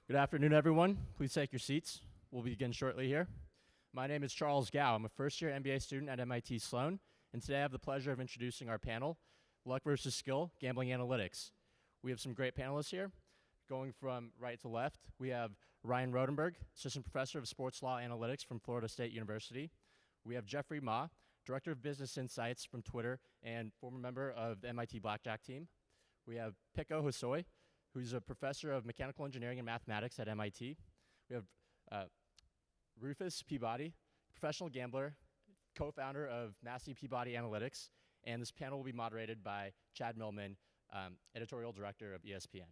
Good afternoon, everyone. Please take your seats. We'll begin shortly here. My name is Charles Gao. I'm a first-year MBA student at MIT Sloan, and today I have the pleasure of introducing our panel, Luck versus Skill, Gambling Analytics. We have some great panelists here. Going from right to left, we have Ryan Rodenberg, Assistant Professor of Sports Law Analytics from Florida State University. We have Jeffrey Ma, Director of Business Insights from Twitter and former member of the MIT Blackjack team. We have Piko Hosoi, who's a professor of mechanical engineering and mathematics at MIT. We have Rufus Peabody, professional gambler, co-founder of Massey Peabody Analytics, and this panel will be moderated by Chad Millman, editorial director of ESPN.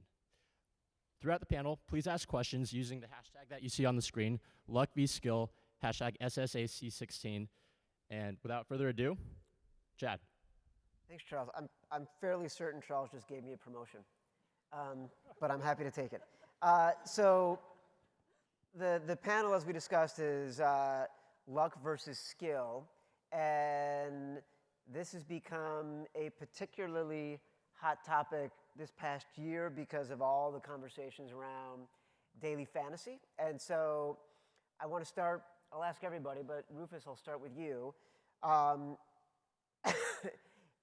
Throughout the panel, please ask questions using the hashtag that you see on the screen, LuckVSkill, hashtag SSAC16. And without further ado, Chad. Thanks, Charles. I'm fairly certain Charles just gave me a promotion, but I'm happy to take it. So the panel, as we discussed, is luck versus skill, and this has become a particularly hot topic this past year because of all the conversations around daily fantasy. And so I want to start, I'll ask everybody, but Rufus, I'll start with you.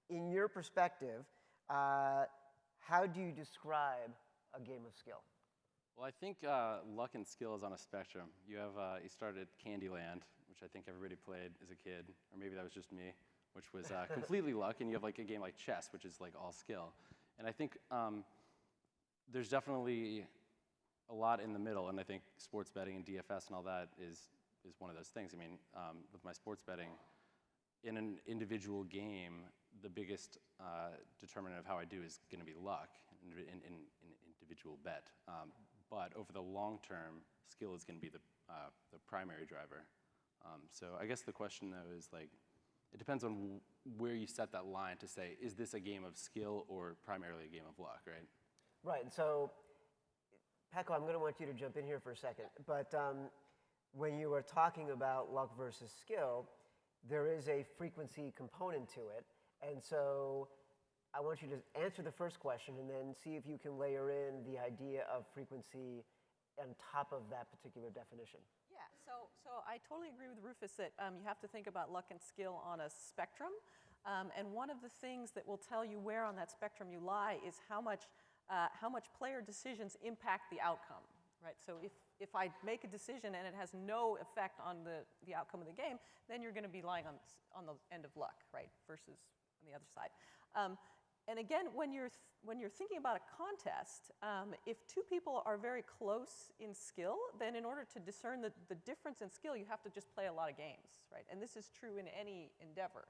In your perspective, how do you describe a game of skill? Well, I think luck and skill is on a spectrum. You started Candyland, which I think everybody played as a kid, or maybe that was just me, which was completely luck, and you have like a game like chess, which is like all skill. And I think there's definitely a lot in the middle, and I think sports betting and DFS and all that is one of those things. I mean, with my sports betting, in an individual game, the biggest determinant of how I do is going to be luck in an individual bet. But over the long term, skill is going to be the primary driver. So I guess the question, though, is like, it depends on where you set that line to say, is this a game of skill or primarily a game of luck, right? Right, and so, Peko, I'm going to want you to jump in here for a second. But when you were talking about luck versus skill, there is a frequency component to it. And so I want you to answer the first question and then see if you can layer in the idea of frequency on top of that particular definition. Yeah, so I totally agree with Rufus that you have to think about luck and skill on a spectrum. And one of the things that will tell you where on that spectrum you lie is how much player decisions impact the outcome, right? So if I make a decision and it has no effect on the outcome of the game, then you're going to be lying on the end of luck, right, versus on the other side. And again, when you're thinking about a contest, if two people are very close in skill, then in order to discern the difference in skill, you have to just play a lot of games, right? And this is true in any endeavor,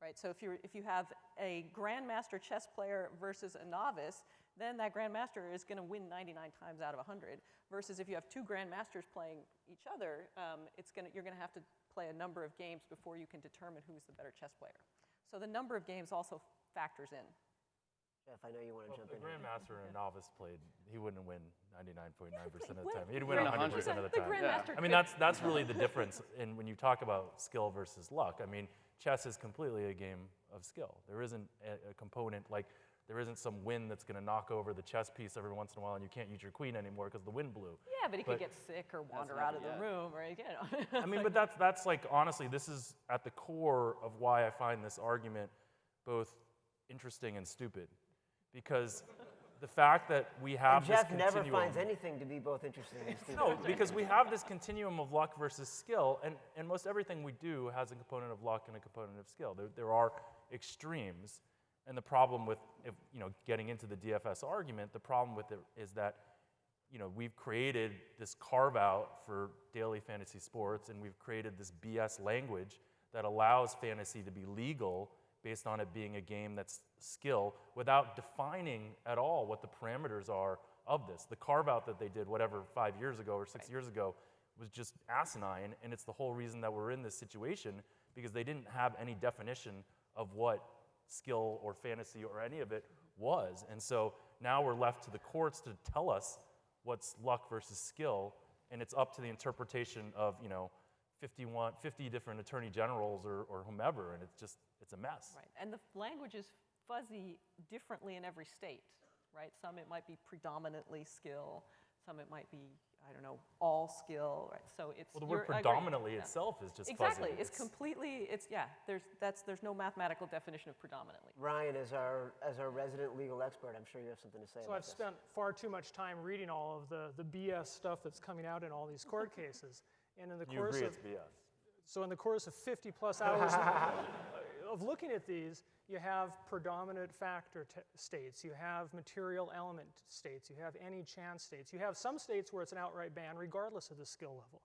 right? So if you have a grandmaster chess player versus a novice, then that grandmaster is going to win 99 times out of 100. Versus if you have two grandmasters playing each other, you're going to have to play a number of games before you can determine who's the better chess player. So the number of games also factors in. Jeff, I know you want to jump in. The grandmaster and a novice played, he wouldn't win 99.9% of the win. time. He'd win 100% of the time. Grandmaster I mean, that's really the difference in when you talk about skill versus luck. I mean, chess is completely a game of skill. There isn't a component like there isn't some wind that's going to knock over the chess piece every once in a while and you can't use your queen anymore because the wind blew. Yeah, but he could get sick or wander out of the room, right? You know. I mean, but that's like, honestly, this is at the core of why I find this argument both interesting and stupid. Because the fact that we have this continuum... Jeff never finds anything to be both interesting and stupid. No, because we have this continuum of luck versus skill, and most everything we do has a component of luck and a component of skill. There are extremes, and the problem with getting into the DFS argument, the problem with it is that we've created this carve-out for daily fantasy sports, and we've created this BS language that allows fantasy to be legal based on it being a game that's skill, without defining at all what the parameters are of this. The carve-out that they did, 5 years ago or 6 years ago, was just asinine, and it's the whole reason that we're in this situation, because they didn't have any definition of what skill or fantasy or any of it was. And so now we're left to the courts to tell us what's luck versus skill, and it's up to the interpretation of 50 different attorney generals or whomever, and it's a mess. Right, and the language is fuzzy differently in every state, right? Some it might be predominantly skill, Some it might be, I don't know, all skill, right? So it's, Well, the word I agree. predominantly Yeah. itself is just Exactly, fuzzy. it's completely, yeah, there's no mathematical definition of predominantly. Ryan, as our resident legal expert, I'm sure you have something to say So about I've this. spent far too much time reading all of the BS stuff that's coming out in all these court cases. And in the You course agree of it's BS. So in the course of 50 plus hours of looking at these, you have predominant factor states, you have material element states, you have any chance states, you have some states where it's an outright ban regardless of the skill level.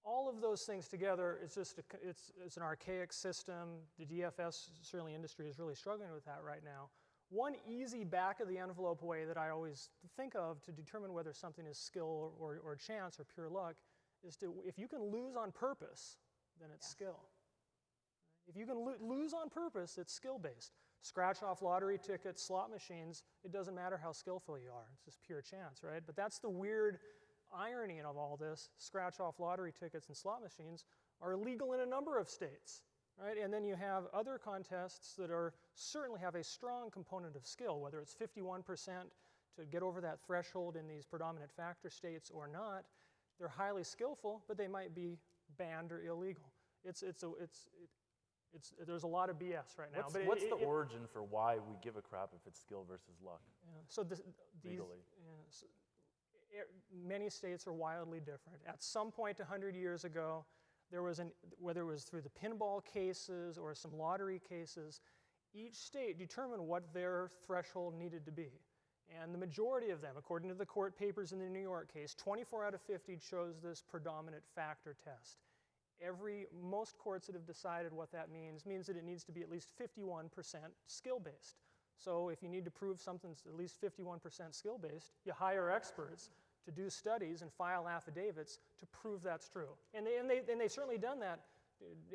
All of those things together, it's an archaic system. The DFS, certainly industry, is really struggling with that right now. One easy back of the envelope way that I always think of to determine whether something is skill or chance or pure luck is if you can lose on purpose, then it's skill. If you can lose on purpose, it's skill-based. Scratch-off lottery tickets, slot machines, it doesn't matter how skillful you are. It's just pure chance, right? But that's the weird irony of all this. Scratch-off lottery tickets and slot machines are illegal in a number of states, right? And then you have other contests that certainly have a strong component of skill, whether it's 51% to get over that threshold in these predominant factor states or not. They're highly skillful, but they might be banned or illegal. There's a lot of BS right now. What's the origin for why we give a crap if it's skill versus luck? Yeah, so Legally. Many states are wildly different. At some point 100 years ago, there was whether it was through the pinball cases or some lottery cases, each state determined what their threshold needed to be. And the majority of them, according to the court papers in the New York case, 24 out of 50 chose this predominant factor test. Most courts that have decided what that means that it needs to be at least 51% skill-based. So if you need to prove something's at least 51% skill-based, you hire experts to do studies and file affidavits to prove that's true. And they've certainly done that,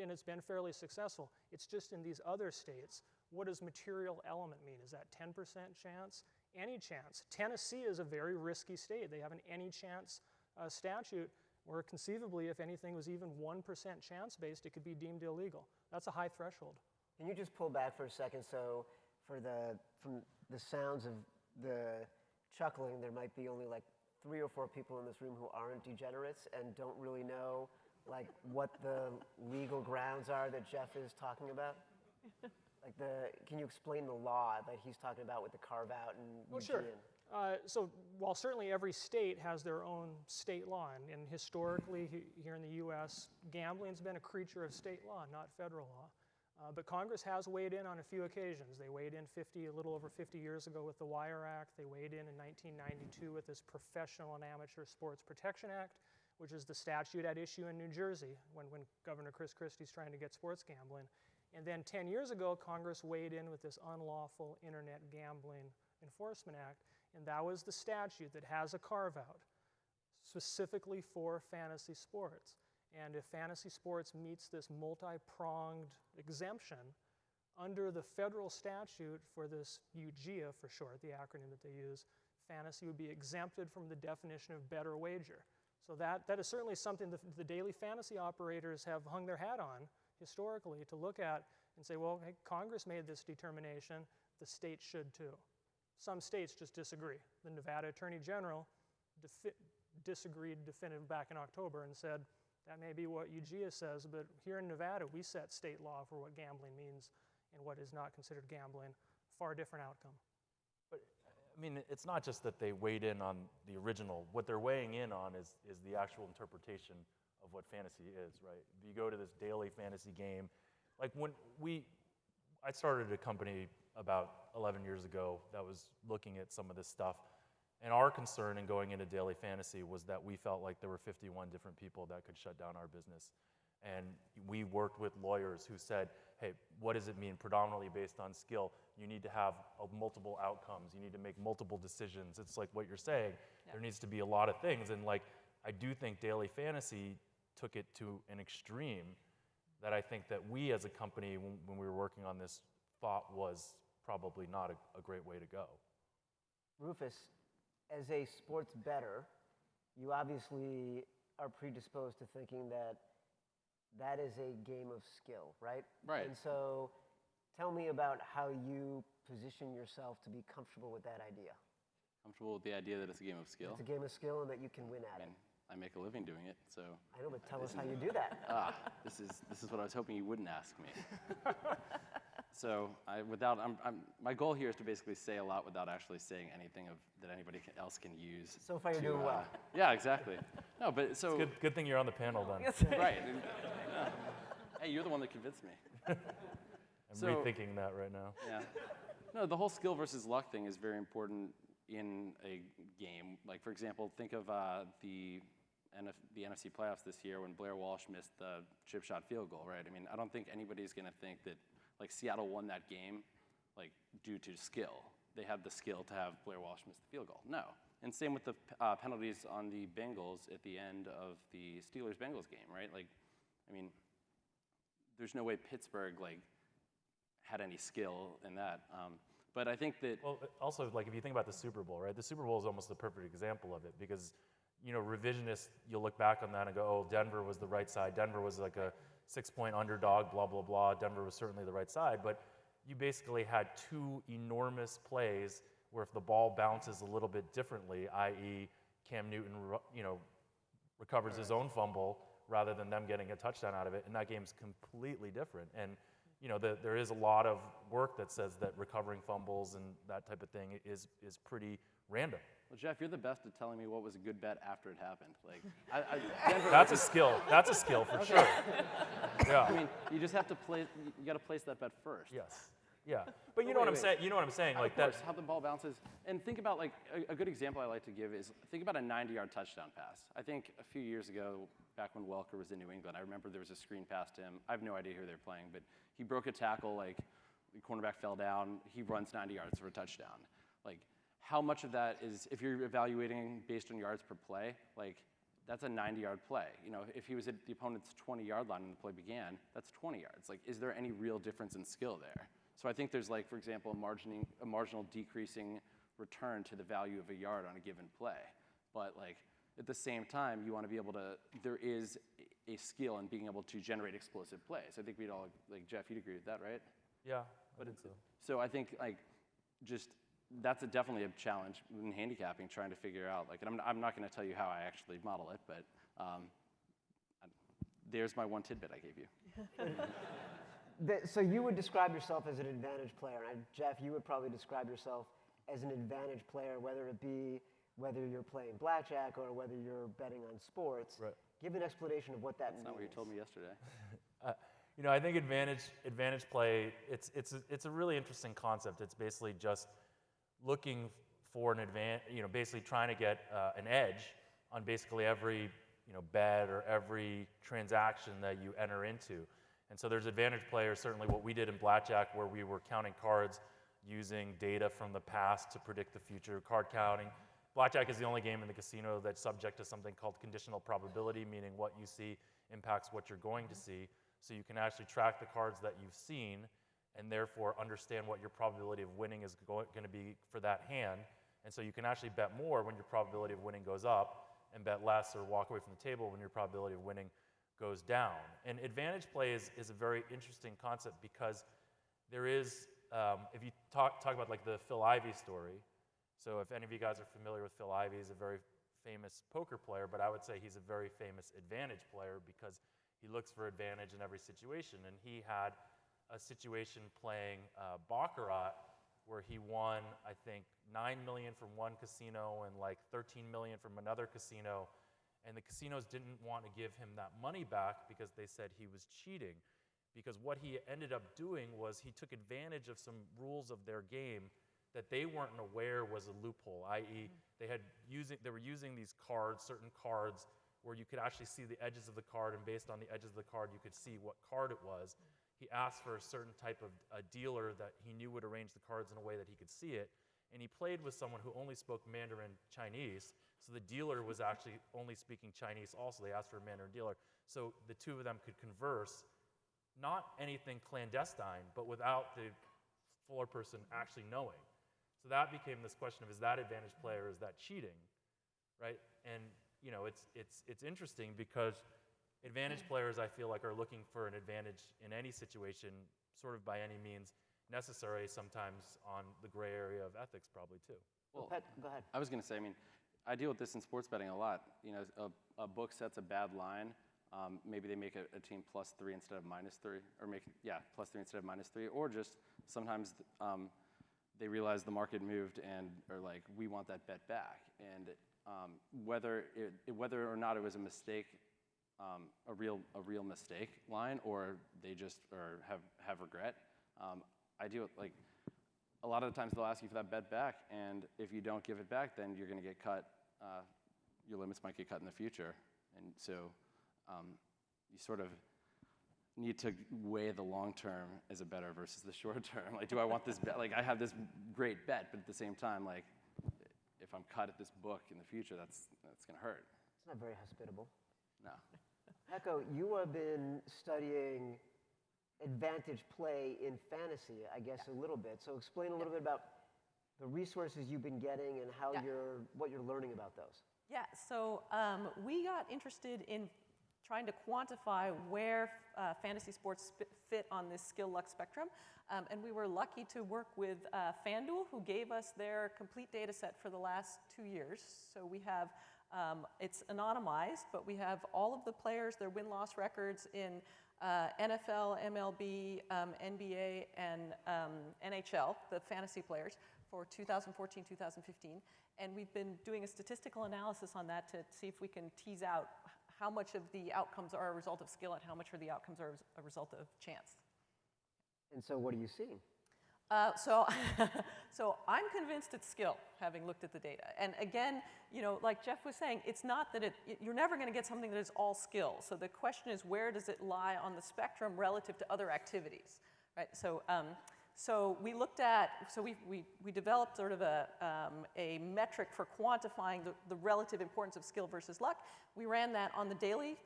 and it's been fairly successful. It's just in these other states, what does material element mean? Is that 10% chance? Any chance. Tennessee is a very risky state. They have an any chance statute where conceivably if anything was even 1% chance-based, it could be deemed illegal. That's a high threshold. Can you just pull back for a second? So from the sounds of the chuckling, there might be only like 3 or 4 people in this room who aren't degenerates and don't really know like what the legal grounds are that Jeff is talking about? Can you explain the law that he's talking about with the carve-out and Sure. So while certainly every state has their own state law, and historically here in the U.S., gambling's been a creature of state law, not federal law. But Congress has weighed in on a few occasions. They weighed in a little over 50 years ago with the Wire Act. They weighed in 1992 with this Professional and Amateur Sports Protection Act, which is the statute at issue in New Jersey when Governor Chris Christie's trying to get sports gambling. And then 10 years ago, Congress weighed in with this Unlawful Internet Gambling Enforcement Act, and that was the statute that has a carve-out specifically for fantasy sports. And if fantasy sports meets this multi-pronged exemption under the federal statute for this UGIA for short, the acronym that they use, fantasy would be exempted from the definition of bet or wager. So that is certainly something that the daily fantasy operators have hung their hat on historically to look at and say, well, hey, Congress made this determination, the states should too. Some states just disagree. The Nevada Attorney General disagreed back in October and said, that may be what UGIA says, but here in Nevada, we set state law for what gambling means and what is not considered gambling. Far different outcome. But, I mean, it's not just that they weighed in on the original. What they're weighing in on is the actual interpretation of what fantasy is, right? If you go to this daily fantasy game, like I started a company about 11 years ago that was looking at some of this stuff. And our concern in going into daily fantasy was that we felt like there were 51 different people that could shut down our business. And we worked with lawyers who said, hey, what does it mean predominantly based on skill? You need to have multiple outcomes. You need to make multiple decisions. It's like what you're saying. Yeah. There needs to be a lot of things. And like, I do think daily fantasy took it to an extreme that I think that we as a company, when we were working on this, thought was probably not a great way to go. Rufus, as a sports bettor, you obviously are predisposed to thinking that is a game of skill, right? Right. And so tell me about how you position yourself to be comfortable with that idea. Comfortable with the idea that it's a game of skill? It's a game of skill and that you can win at I it. mean, I make a living doing it, so. I know, but tell us how you do that. This is what I was hoping you wouldn't ask me. So my goal here is to basically say a lot without actually saying anything that anybody else can use. So far, you're doing well. Yeah, exactly. No, but so. Good thing you're on the panel then. Right. Hey, you're the one that convinced me. I'm rethinking that right now. Yeah. No, the whole skill versus luck thing is very important in a game. Like, for example, think of the NFC playoffs this year when Blair Walsh missed the chip shot field goal, right? I mean, I don't think anybody's going to think that, like, Seattle won that game, like, due to skill. They had the skill to have Blair Walsh miss the field goal. No. And same with the penalties on the Bengals at the end of the Steelers-Bengals game, right? Like, I mean, there's no way Pittsburgh, like, had any skill in that. But I think that... Well, also, like, if you think about the Super Bowl, right? The Super Bowl is almost the perfect example of it because, you know, revisionists, you'll look back on that and go, oh, Denver was the right side. Denver was like a 6-point underdog, blah, blah, blah. Denver was certainly the right side. But you basically had two enormous plays where if the ball bounces a little bit differently, i.e. Cam Newton, you know, recovers his own fumble rather than them getting a touchdown out of it, and that game's completely different. And you know, there is a lot of work that says that recovering fumbles and that type of thing is pretty random. Well, Jeff, you're the best at telling me what was a good bet after it happened. Like, That's a skill. That's a skill for sure. Yeah. I mean, you just have to play. You got to place that bet first. Yes. Yeah. But you know what I'm saying. You know what I'm saying. Like of course, how the ball bounces. And think about, like, a good example I like to give is think about a 90-yard touchdown pass. I think a few years ago, back when Welker was in New England, I remember there was a screen pass to him. I have no idea who they're playing, but he broke a tackle. Like, the cornerback fell down. He runs 90 yards for a touchdown. Like, how much of that is, if you're evaluating based on yards per play, like, that's a 90-yard play. You know, if he was at the opponent's 20-yard line when the play began, that's 20 yards. Like, is there any real difference in skill there? So I think there's, like, for example, a marginal decreasing return to the value of a yard on a given play. But, like, at the same time, you want to be able to, there is a skill in being able to generate explosive plays. I think we'd all, like, Jeff, you'd agree with that, right? Yeah, I think so. So I think, like, just, that's definitely a challenge in handicapping, trying to figure out, like, and I'm not going to tell you how I actually model it, but there's my one tidbit I gave you. So you would describe yourself as an advantage player, and Jeff, you would probably describe yourself as an advantage player, whether you're playing blackjack or whether you're betting on sports. Right. Give an explanation of what that means. That's not what you told me yesterday. You know, I think advantage play. It's a really interesting concept. It's basically just looking for an advantage. You know, basically trying to get an edge on basically every bet or every transaction that you enter into. And so there's advantage players, certainly what we did in blackjack, where we were counting cards using data from the past to predict the future, card counting. Blackjack is the only game in the casino that's subject to something called conditional probability, meaning what you see impacts what you're going to see. So you can actually track the cards that you've seen and therefore understand what your probability of winning is going to be for that hand. And so you can actually bet more when your probability of winning goes up and bet less or walk away from the table when your probability of winning goes down. And advantage play is a very interesting concept because there is, if you talk about like the Phil Ivey story, so if any of you guys are familiar with Phil Ivey, he's a very famous poker player, but I would say he's a very famous advantage player because he looks for advantage in every situation. And he had a situation playing Baccarat where he won, I think, $9 million from one casino and like $13 million from another casino. And the casinos didn't want to give him that money back because they said he was cheating. Because what he ended up doing was he took advantage of some rules of their game that they weren't aware was a loophole, i.e. they were using these cards, certain cards, where you could actually see the edges of the card, and based on the edges of the card, you could see what card it was. He asked for a certain type of a dealer that he knew would arrange the cards in a way that he could see it, and he played with someone who only spoke Mandarin Chinese, so the dealer was actually only speaking Chinese also. They asked for a Mandarin dealer. So the two of them could converse, not anything clandestine, but without the floor person actually knowing. So that became this question of, is that advantage play or is that cheating, right? And you know, it's interesting because advantage players, I feel like, are looking for an advantage in any situation, sort of by any means necessary, sometimes on the gray area of ethics probably too. Well, Go ahead. I was going to say, I mean, I deal with this in sports betting a lot. You know, a book sets a bad line. Maybe they make a team +3 instead of -3, or +3 instead of -3, or just sometimes they realize the market moved and are like, we want that bet back. And whether or not it was a mistake, a real mistake line, or they just have regret, I deal with, like, a lot of the times they'll ask you for that bet back, and if you don't give it back, then you're going to get cut. Your limits might get cut in the future, and so you sort of need to weigh the long term as a better versus the short term. Like, do I want this bet? Like, I have this great bet, but at the same time, like, if I'm cut at this book in the future, that's going to hurt. It's not very hospitable. No. Hecko, you have been studying advantage play in fantasy, I guess, a little bit. So explain a little bit about the resources you've been getting and how what you're learning about those. Yeah, so we got interested in trying to quantify where fantasy sports fit on this skill luck spectrum. And we were lucky to work with FanDuel, who gave us their complete data set for the last 2 years. So we have, it's anonymized, but we have all of the players, their win-loss records in NFL, MLB, NBA, and NHL, the fantasy players, for 2014, 2015. And we've been doing a statistical analysis on that to see if we can tease out how much of the outcomes are a result of skill and how much of the outcomes are a result of chance. And so what are you seeing? So I'm convinced it's skill, having looked at the data. And again, you know, like Jeff was saying, it's not that you're never going to get something that is all skill. So the question is, where does it lie on the spectrum relative to other activities, right? So we looked at, so we developed sort of a metric for quantifying the relative importance of skill versus luck. We ran that on the daily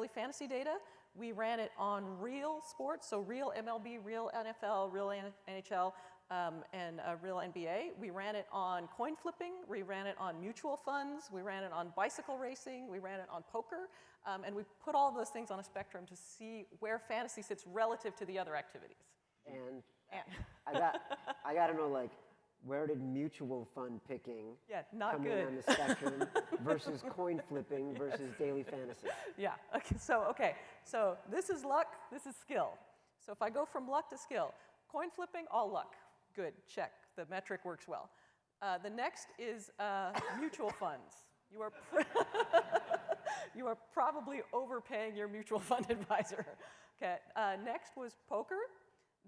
fantasy data. We ran it on real sports, so real MLB, real NFL, real NHL, and real NBA. We ran it on coin flipping. We ran it on mutual funds. We ran it on bicycle racing. We ran it on poker. And we put all of those things on a spectrum to see where fantasy sits relative to the other activities. And I got to know, like, where did mutual fund picking come in on the spectrum versus coin flipping versus daily fantasy? Yeah. Okay. So this is luck. This is skill. So if I go from luck to skill, coin flipping, all luck. Good. Check. The metric works well. The next is mutual funds. You are probably overpaying your mutual fund advisor. Okay. Next was poker.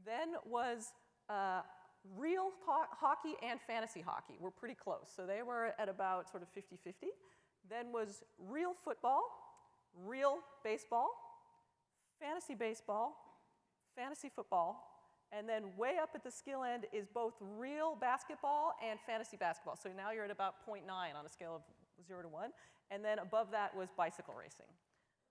Then was real hockey and fantasy hockey. We're pretty close. So they were at about sort of 50-50. Then was real football, real baseball, fantasy football, and then way up at the skill end is both real basketball and fantasy basketball. So now you're at about 0.9 on a scale of 0 to 1. And then above that was bicycle racing.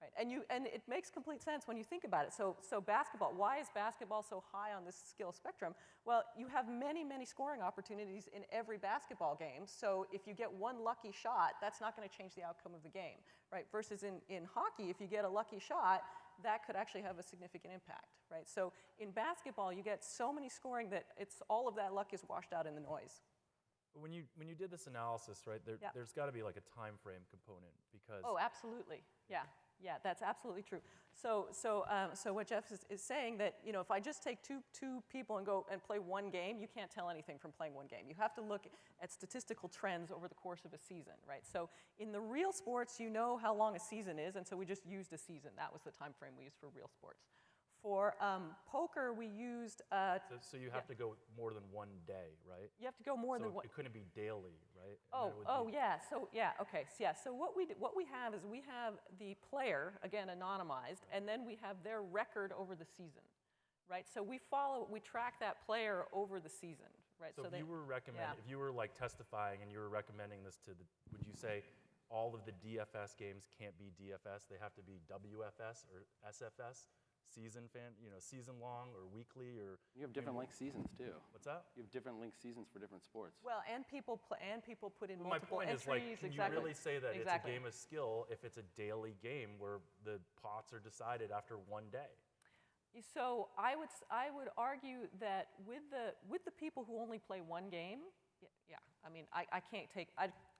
Right. And it makes complete sense when you think about it. So basketball, why is basketball so high on this skill spectrum? Well, you have many, many scoring opportunities in every basketball game. So if you get one lucky shot, that's not going to change the outcome of the game, right? Versus in hockey, if you get a lucky shot, that could actually have a significant impact, right? So in basketball, you get so many scoring that all of that luck is washed out in the noise. When you did this analysis, right, there's got to be like a time frame component because. Oh, absolutely. Yeah, that's absolutely true. So what Jeff is saying that, you know, if I just take two people and go and play one game, you can't tell anything from playing one game. You have to look at statistical trends over the course of a season, right? So in the real sports, you know how long a season is, and so we just used a season. That was the time frame we used for real sports. For poker, we used. So you have to go more than one day, right? You have to go more than one. It couldn't be daily, right? Yeah. So okay. So, yeah. So what we have is we have the player, again anonymized, and then we have their record over the season, right? So we track that player over the season, right? So if you were if you were like testifying and you were recommending this would you say all of the DFS games can't be DFS? They have to be WFS or SFS? Season long or weekly or. You have different length seasons too. What's that? You have different length seasons for different sports. Well, and people put in my multiple point entries. is, like, can exactly. you really say that exactly. it's a game of skill if it's a daily game where the pots are decided after one day? So I would argue that with the people who only play one game, Yeah, I mean, I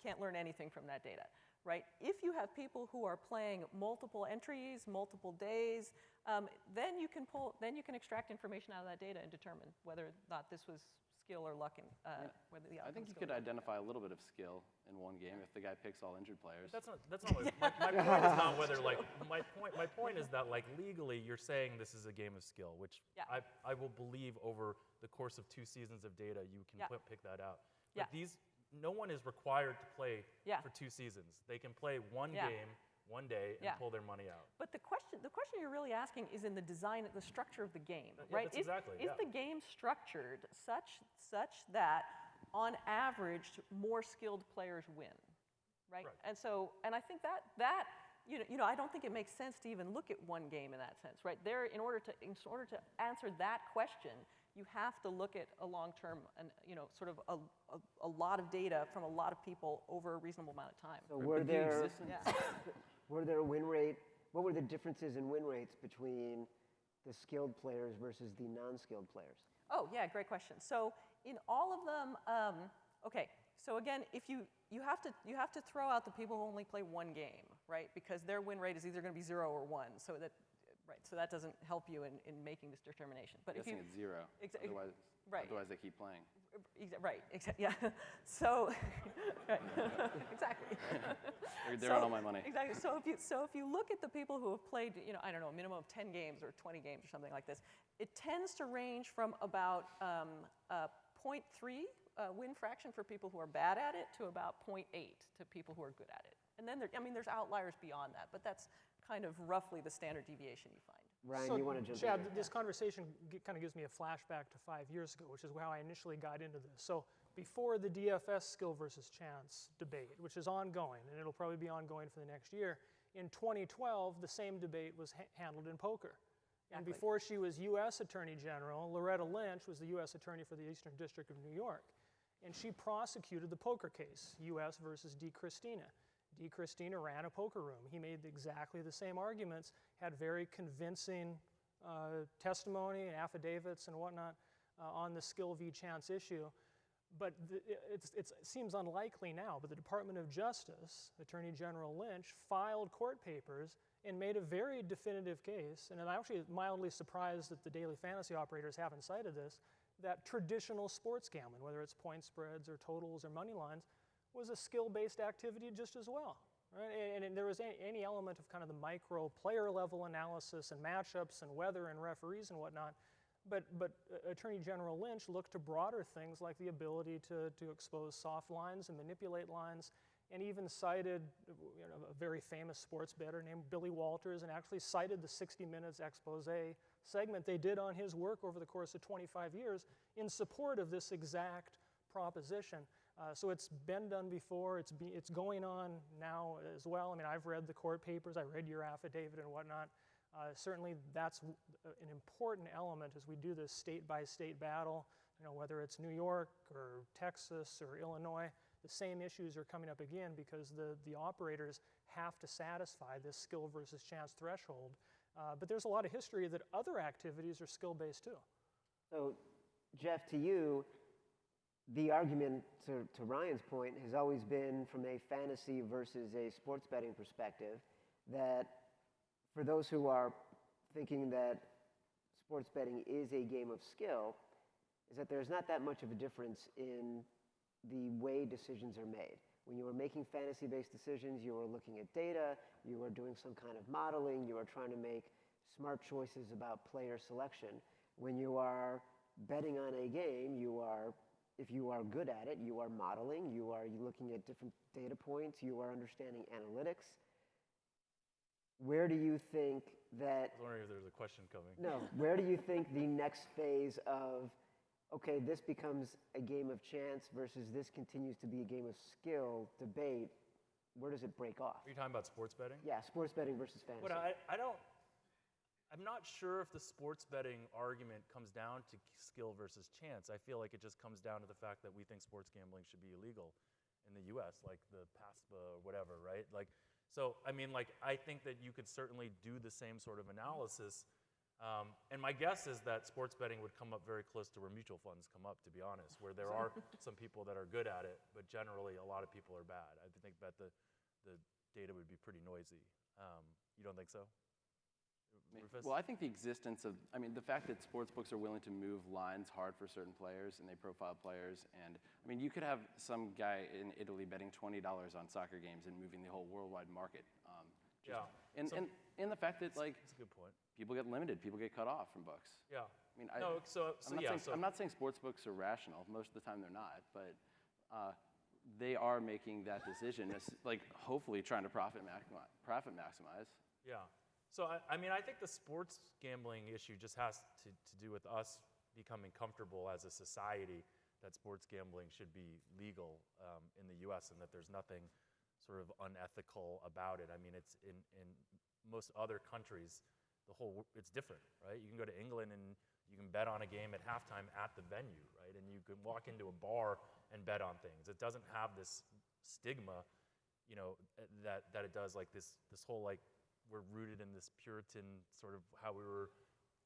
can't learn anything from that data, right? If you have people who are playing multiple entries, multiple days, then you can extract information out of that data and determine whether or not this was skill or luck, and whether the I outcome think you skill could or luck. identify a little bit of skill in one game if the guy picks all injured players. That's not what, my point is not whether, like, my point is that, like, legally you're saying this is a game of skill, which Yeah. I will believe over the course of 2 seasons of data you can Yeah. pick that out. Yeah. But no one is required to play Yeah. for 2 seasons. They can play one Yeah. game, one day, and Yeah. pull their money out. But the question you're really asking is in the design, the structure of the game, Yeah, right? that's exactly, Is yeah. the game structured such that, on average, more skilled players win, right? Right. And I think that I don't think it makes sense to even look at one game in that sense, right? In order to answer that question, you have to look at a long-term and sort of a lot of data from a lot of people over a reasonable amount of time. So But were the there existence- were there win rate? What were the differences in win rates between the skilled players versus the non-skilled players? Oh, yeah, great question. So in all of them, okay, so again, if you have to throw out the people who only play one game, right? Because their win rate is either going to be 0 or 1, so that doesn't help you in making this determination. But if guessing you it's 0. Exa- right. Otherwise they keep playing. yeah. So right. Exactly. They're on all my money. Exactly. So if you look at the people who have played, I don't know, a minimum of 10 games or 20 games or something like this, it tends to range from about 0.3 win fraction for people who are bad at it to about 0.8 to people who are good at it. And then there's outliers beyond that, but that's kind of roughly the standard deviation you find. Ryan, So, you want to jump Chad, in? this conversation kind of gives me a flashback to 5 years ago, which is how I initially got into this. So before the DFS skill versus chance debate, which is ongoing, and it'll probably be ongoing for the next year, in 2012, the same debate was handled in poker. And Exactly. before she was U.S. Attorney General, Loretta Lynch was the U.S. Attorney for the Eastern District of New York. And she prosecuted the poker case, U.S. versus D. Christina. D. Christina ran a poker room. He made exactly the same arguments, had very convincing testimony and affidavits and whatnot on the skill v. chance issue. But it seems unlikely now, but the Department of Justice, Attorney General Lynch, filed court papers and made a very definitive case, and I'm actually mildly surprised that the daily fantasy operators haven't cited this, that traditional sports gambling, whether it's point spreads or totals or money lines, was a skill-based activity just as well. Right? And there was any element of kind of the micro player level analysis and matchups and weather and referees and whatnot. But Attorney General Lynch looked to broader things like the ability to expose soft lines and manipulate lines, and even cited a very famous sports bettor named Billy Walters, and actually cited the 60 Minutes expose segment they did on his work over the course of 25 years in support of this exact proposition. So it's been done before, it's going on now as well. I mean, I've read the court papers, I read your affidavit and whatnot. Certainly that's an important element as we do this state-by-state battle, whether it's New York or Texas or Illinois, the same issues are coming up again because the operators have to satisfy this skill versus chance threshold. But there's a lot of history that other activities are skill-based too. So, Jeff, to you, the argument, to Ryan's point, has always been from a fantasy versus a sports betting perspective that for those who are thinking that sports betting is a game of skill, is that there's not that much of a difference in the way decisions are made. When you are making fantasy-based decisions, you are looking at data, you are doing some kind of modeling, you are trying to make smart choices about player selection. When you are betting on a game, if you are good at it, you are modeling, you are looking at different data points, you are understanding analytics. Where do you think that... I was wondering if there was a question coming. No, where do you think the next phase of, okay, this becomes a game of chance versus this continues to be a game of skill debate, where does it break off? Are you talking about sports betting? Yeah, sports betting versus fantasy. But I'm not sure if the sports betting argument comes down to skill versus chance. I feel like it just comes down to the fact that we think sports gambling should be illegal in the U.S., like the PASPA or whatever, right? I think that you could certainly do the same sort of analysis And my guess is that sports betting would come up very close to where mutual funds come up, to be honest, where there are some people that are good at it, but generally a lot of people are bad. I think that the data would be pretty noisy. You don't think so? Rufus? Well, I think the existence of, the fact that sports books are willing to move lines hard for certain players and they profile players, and you could have some guy in Italy betting $20 on soccer games and moving the whole worldwide market. Yeah. And the fact that That's a good point. people get limited, people get cut off from books. Yeah. I'm not saying sports books are rational. Most of the time they're not, but they are making that decision. It's like hopefully trying to profit maximize. Yeah. So I think the sports gambling issue just has to do with us becoming comfortable as a society that sports gambling should be legal in the U.S. and that there's nothing sort of unethical about it. It's in most other countries, it's different, right? You can go to England and you can bet on a game at halftime at the venue, right? And you can walk into a bar and bet on things. It doesn't have this stigma, that it does, like this whole like we're rooted in this Puritan sort of how we were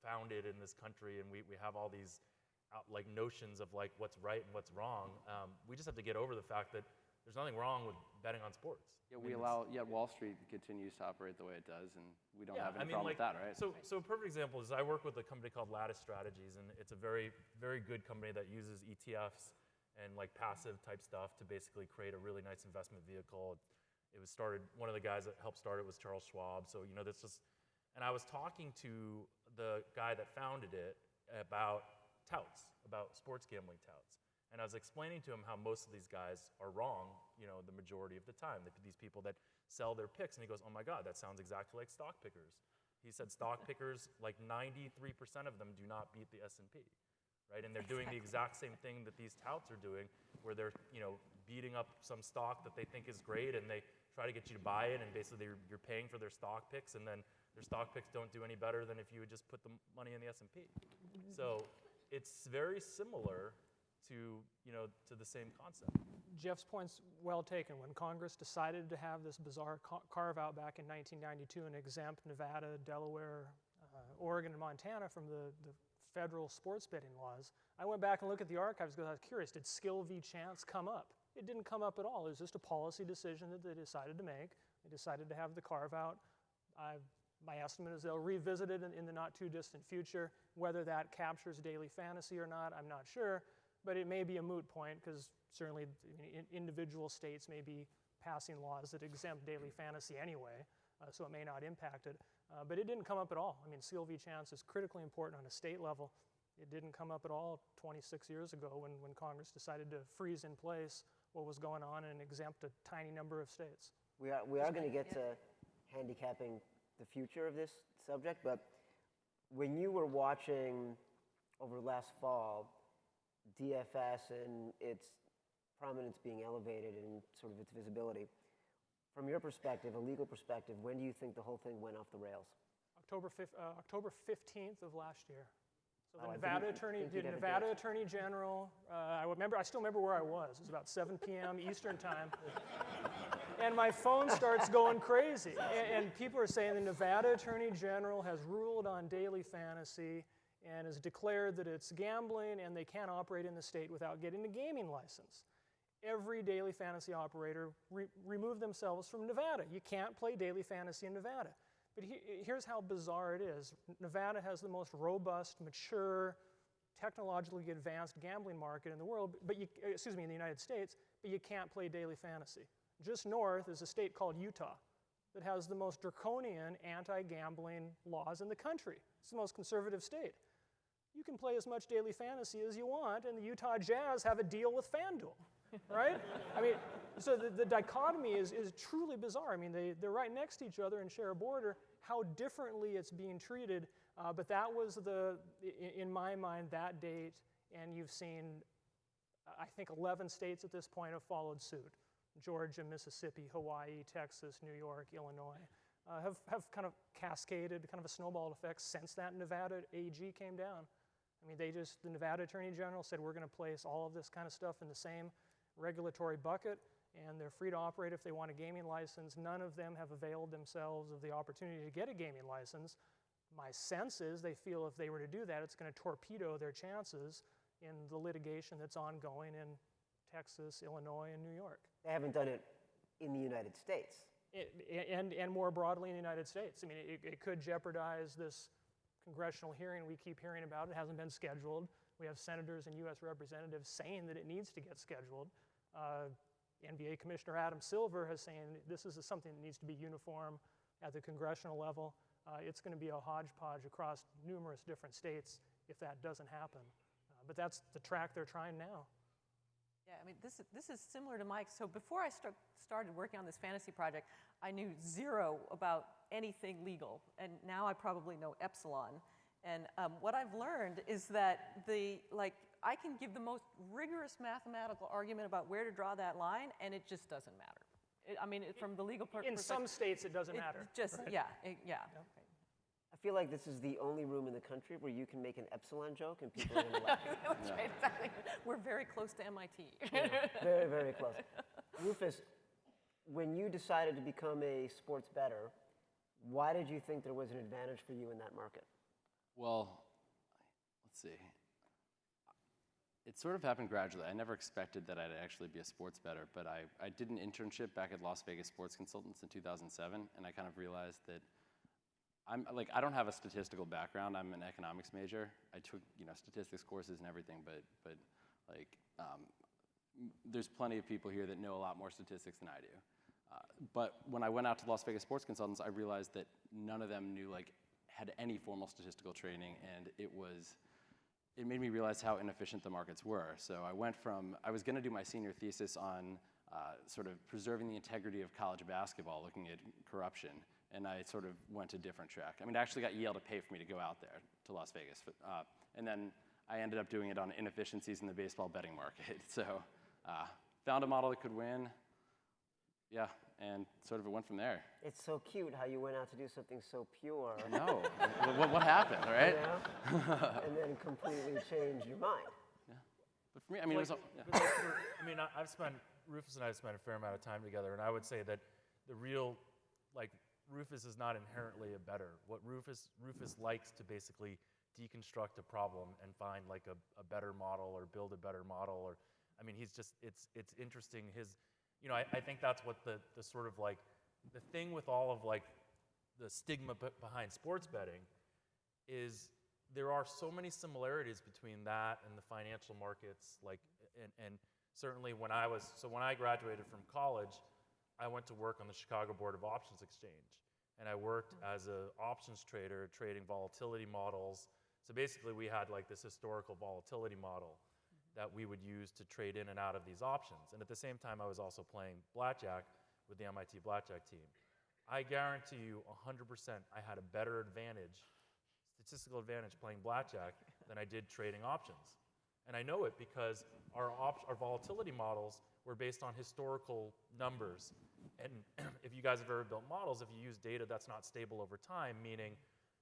founded in this country, and we have all these like notions of like what's right and what's wrong. We just have to get over the fact that there's nothing wrong with betting on sports. Yeah, Wall Street continues to operate the way it does, and we don't have any problem with that, right? So a perfect example is I work with a company called Lattice Strategies, and it's a very, very good company that uses ETFs and like passive type stuff to basically create a really nice investment vehicle. It was started, one of the guys that helped start it was Charles Schwab. So, and I was talking to the guy that founded it about touts, about sports gambling touts. And I was explaining to him how most of these guys are wrong, the majority of the time. These people that sell their picks, and he goes, oh my God, that sounds exactly like stock pickers. He said stock pickers, like 93% of them do not beat the S&P, right? And they're doing the exact same thing that these touts are doing, where they're, beating up some stock that they think is great, and they try to get you to buy it, and basically you're paying for their stock picks, and then their stock picks don't do any better than if you would just put the money in the S&P. So it's very similar to the same concept. Jeff's point's well taken. When Congress decided to have this bizarre carve-out back in 1992 and exempt Nevada, Delaware, Oregon, and Montana from the federal sports betting laws, I went back and looked at the archives because I was curious, did skill v. chance come up? It didn't come up at all. It was just a policy decision that they decided to make. They decided to have the carve-out. My estimate is they'll revisit it in the not-too-distant future. Whether that captures daily fantasy or not, I'm not sure. But it may be a moot point because certainly individual states may be passing laws that exempt daily fantasy anyway, so it may not impact it. But it didn't come up at all. Skill v. chance is critically important on a state level. It didn't come up at all 26 years ago when Congress decided to freeze in place what was going on and exempt a tiny number of states. We are going to get to handicapping the future of this subject, but when you were watching over last fall, DFS and its prominence being elevated and sort of its visibility, from your perspective, a legal perspective, when do you think the whole thing went off the rails? October 15th of last year. So the I Nevada didn't Attorney, think you'd have a Nevada date. Attorney General, I still remember where I was. It was about 7 p.m. Eastern time. And my phone starts going crazy. And people are saying the Nevada Attorney General has ruled on daily fantasy and has declared that it's gambling and they can't operate in the state without getting a gaming license. Every daily fantasy operator removed themselves from Nevada. You can't play daily fantasy in Nevada. But here's how bizarre it is. Nevada has the most robust, mature, technologically advanced gambling market in the world, in the United States, but you can't play daily fantasy. Just north is a state called Utah that has the most draconian anti-gambling laws in the country. It's the most conservative state. You can play as much daily fantasy as you want, and the Utah Jazz have a deal with FanDuel, right? So the dichotomy is truly bizarre. They're right next to each other and share a border. How differently it's being treated, but that was in my mind, that date, and you've seen, I think 11 states at this point have followed suit. Georgia, Mississippi, Hawaii, Texas, New York, Illinois, have kind of cascaded, kind of a snowball effect since that Nevada AG came down. The Nevada Attorney General said we're going to place all of this kind of stuff in the same regulatory bucket, and they're free to operate if they want a gaming license. None of them have availed themselves of the opportunity to get a gaming license. My sense is they feel if they were to do that, it's going to torpedo their chances in the litigation that's ongoing in Texas, Illinois, and New York. They haven't done it in the United States. And more broadly in the United States. I mean, it could jeopardize this congressional hearing we keep hearing about. It hasn't been scheduled. We have senators and U.S. representatives saying that it needs to get scheduled. NBA Commissioner Adam Silver has saying this is something that needs to be uniform at the congressional level. It's going to be a hodgepodge across numerous different states if that doesn't happen. But that's the track they're trying now. Yeah, I mean, this is similar to Mike. So before I started working on this fantasy project, I knew zero about anything legal, and now I probably know epsilon. And what I've learned is that I can give the most rigorous mathematical argument about where to draw that line, and it just doesn't matter. From the legal perspective. In some states, it doesn't matter. Just, right? Yeah. I feel like this is the only room in the country where you can make an epsilon joke and people are going to laugh. That's right, exactly. We're very close to MIT. Yeah, very, very close. Rufus, when you decided to become a sports bettor, why did you think there was an advantage for you in that market? Well, let's see. It sort of happened gradually. I never expected that I'd actually be a sports bettor, but I did an internship back at Las Vegas Sports Consultants in 2007, and I kind of realized that I don't have a statistical background. I'm an economics major. I took statistics courses and everything, but there's plenty of people here that know a lot more statistics than I do. But when I went out to Las Vegas Sports Consultants, I realized that none of them had any formal statistical training, and it made me realize how inefficient the markets were. So I was going to do my senior thesis on sort of preserving the integrity of college basketball, looking at corruption, and I sort of went a different track. I actually got Yale to pay for me to go out there to Las Vegas, and then I ended up doing it on inefficiencies in the baseball betting market. So found a model that could win, and sort of it went from there. It's so cute how you went out to do something so pure. I know. what happened, right? And then completely changed your mind. Yeah. But for me, it was. Rufus and I have spent a fair amount of time together, and I would say that the real, Rufus is not inherently a bettor. What Rufus likes to basically deconstruct a problem and find a better model or build a better model, or he's just it's interesting. I think that's what the sort of the thing with all of the stigma behind sports betting is there are so many similarities between that and the financial markets, and certainly when I graduated from college, I went to work on the Chicago Board of Options Exchange, and I worked as an options trader trading volatility models. So basically we had this historical volatility model that we would use to trade in and out of these options. And at the same time, I was also playing blackjack with the MIT blackjack team. I guarantee you 100% I had a better statistical advantage playing blackjack than I did trading options. And I know it because our volatility models were based on historical numbers. And if you guys have ever built models, if you use data that's not stable over time, meaning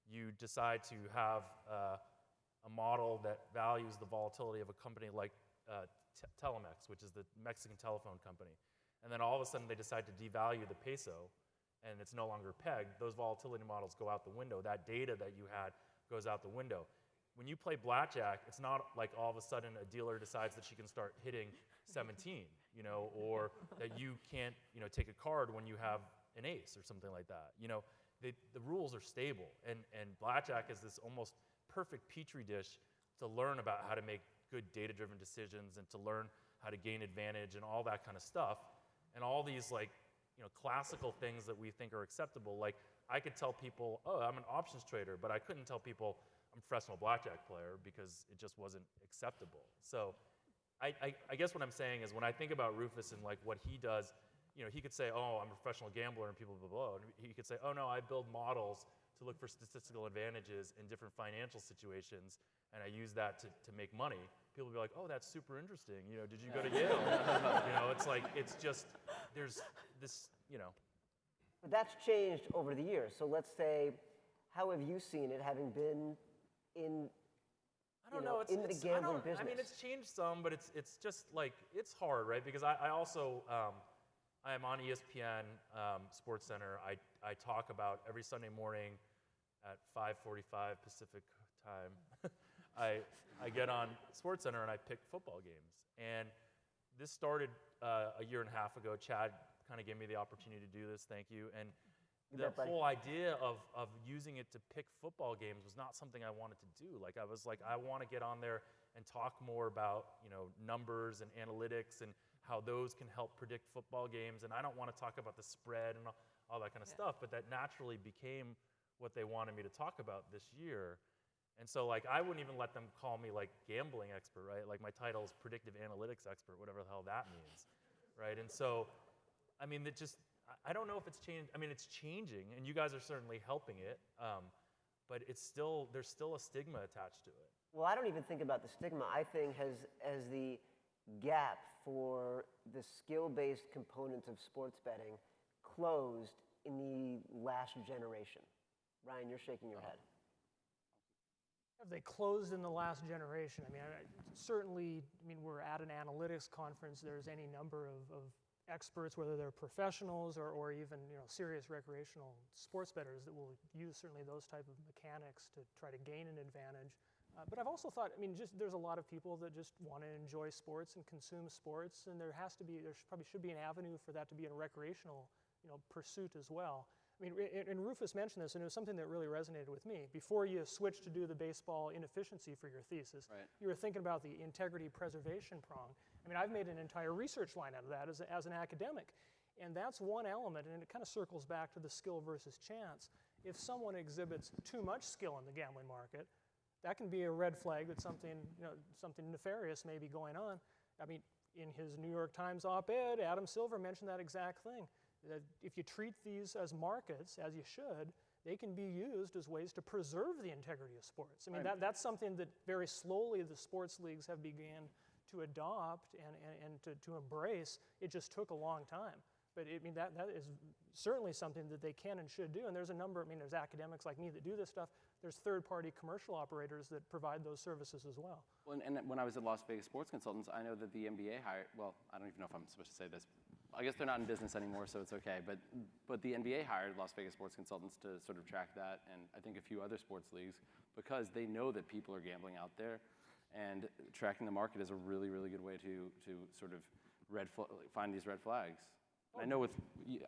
you decide to have a model that values the volatility of a company like Telemex, which is the Mexican telephone company, and then all of a sudden they decide to devalue the peso and it's no longer pegged, those volatility models go out the window. That data that you had goes out the window. When you play blackjack, it's not like all of a sudden a dealer decides that she can start hitting 17, or that you can't, take a card when you have an ace or something like that. The rules are stable, and blackjack is this almost perfect petri dish to learn about how to make good data-driven decisions and to learn how to gain advantage and all that kind of stuff. And all these classical things that we think are acceptable. I could tell people, oh, I'm an options trader, but I couldn't tell people I'm a professional blackjack player because it just wasn't acceptable. So I guess what I'm saying is when I think about Rufus and what he does, he could say, oh, I'm a professional gambler and people blah, blah, blah. And he could say, oh, no, I build models to look for statistical advantages in different financial situations, and I use that to make money. People will be like, oh, that's super interesting. Did you go to Yale? It's just, there's this, But that's changed over the years. So let's say, how have you seen it having been in in the gambling business? It's changed some, but it's just it's hard, right? Because I also, I am on ESPN, SportsCenter. I talk about every Sunday morning at 5:45 Pacific time, I get on SportsCenter and I pick football games. And this started a year and a half ago. Chad kind of gave me the opportunity to do this. Thank you. And the whole idea of using it to pick football games was not something I wanted to do. Like, I was like, I want to get on there and talk more about, numbers and analytics and how those can help predict football games. And I don't want to talk about the spread and all that kind of stuff, but that naturally became what they wanted me to talk about this year. And so, like, I wouldn't even let them call me, like, gambling expert, right? Like, my title is predictive analytics expert, whatever the hell that means, right? And so, I mean, I don't know if it's changed. I mean, it's changing, and you guys are certainly helping it, but there's still a stigma attached to it. Well, I don't even think about the stigma. I think as the gap for the skill-based components of sports betting closed in the last generation. Ryan, you're shaking your head. Have they closed in the last generation? I mean, certainly, we're at an analytics conference. There's any number of experts, whether they're professionals or even serious recreational sports bettors, that will use certainly those type of mechanics to try to gain an advantage. But I've also thought, there's a lot of people that just want to enjoy sports and consume sports, and there probably should be an avenue for that to be a recreational pursuit as well. And Rufus mentioned this, and it was something that really resonated with me. Before you switched to do the baseball inefficiency for your thesis, you were thinking about the integrity preservation prong. I've made an entire research line out of that as an academic. And that's one element, and it kind of circles back to the skill versus chance. If someone exhibits too much skill in the gambling market, that can be a red flag that something nefarious may be going on. In his New York Times op-ed, Adam Silver mentioned that exact thing. That if you treat these as markets, as you should, they can be used as ways to preserve the integrity of sports. That's something that very slowly the sports leagues have began to adopt and to embrace. It just took a long time. But that is certainly something that they can and should do. And there's a number, there's academics like me that do this stuff. There's third-party commercial operators that provide those services as well. Well, and when I was at Las Vegas Sports Consultants, I know that the NBA hired, well, I don't even know if I'm supposed to say this. I guess they're not in business anymore, so it's okay. But the NBA hired Las Vegas Sports Consultants to sort of track that, and I think a few other sports leagues, because they know that people are gambling out there, and tracking the market is a really, really good way to sort of find these red flags. I know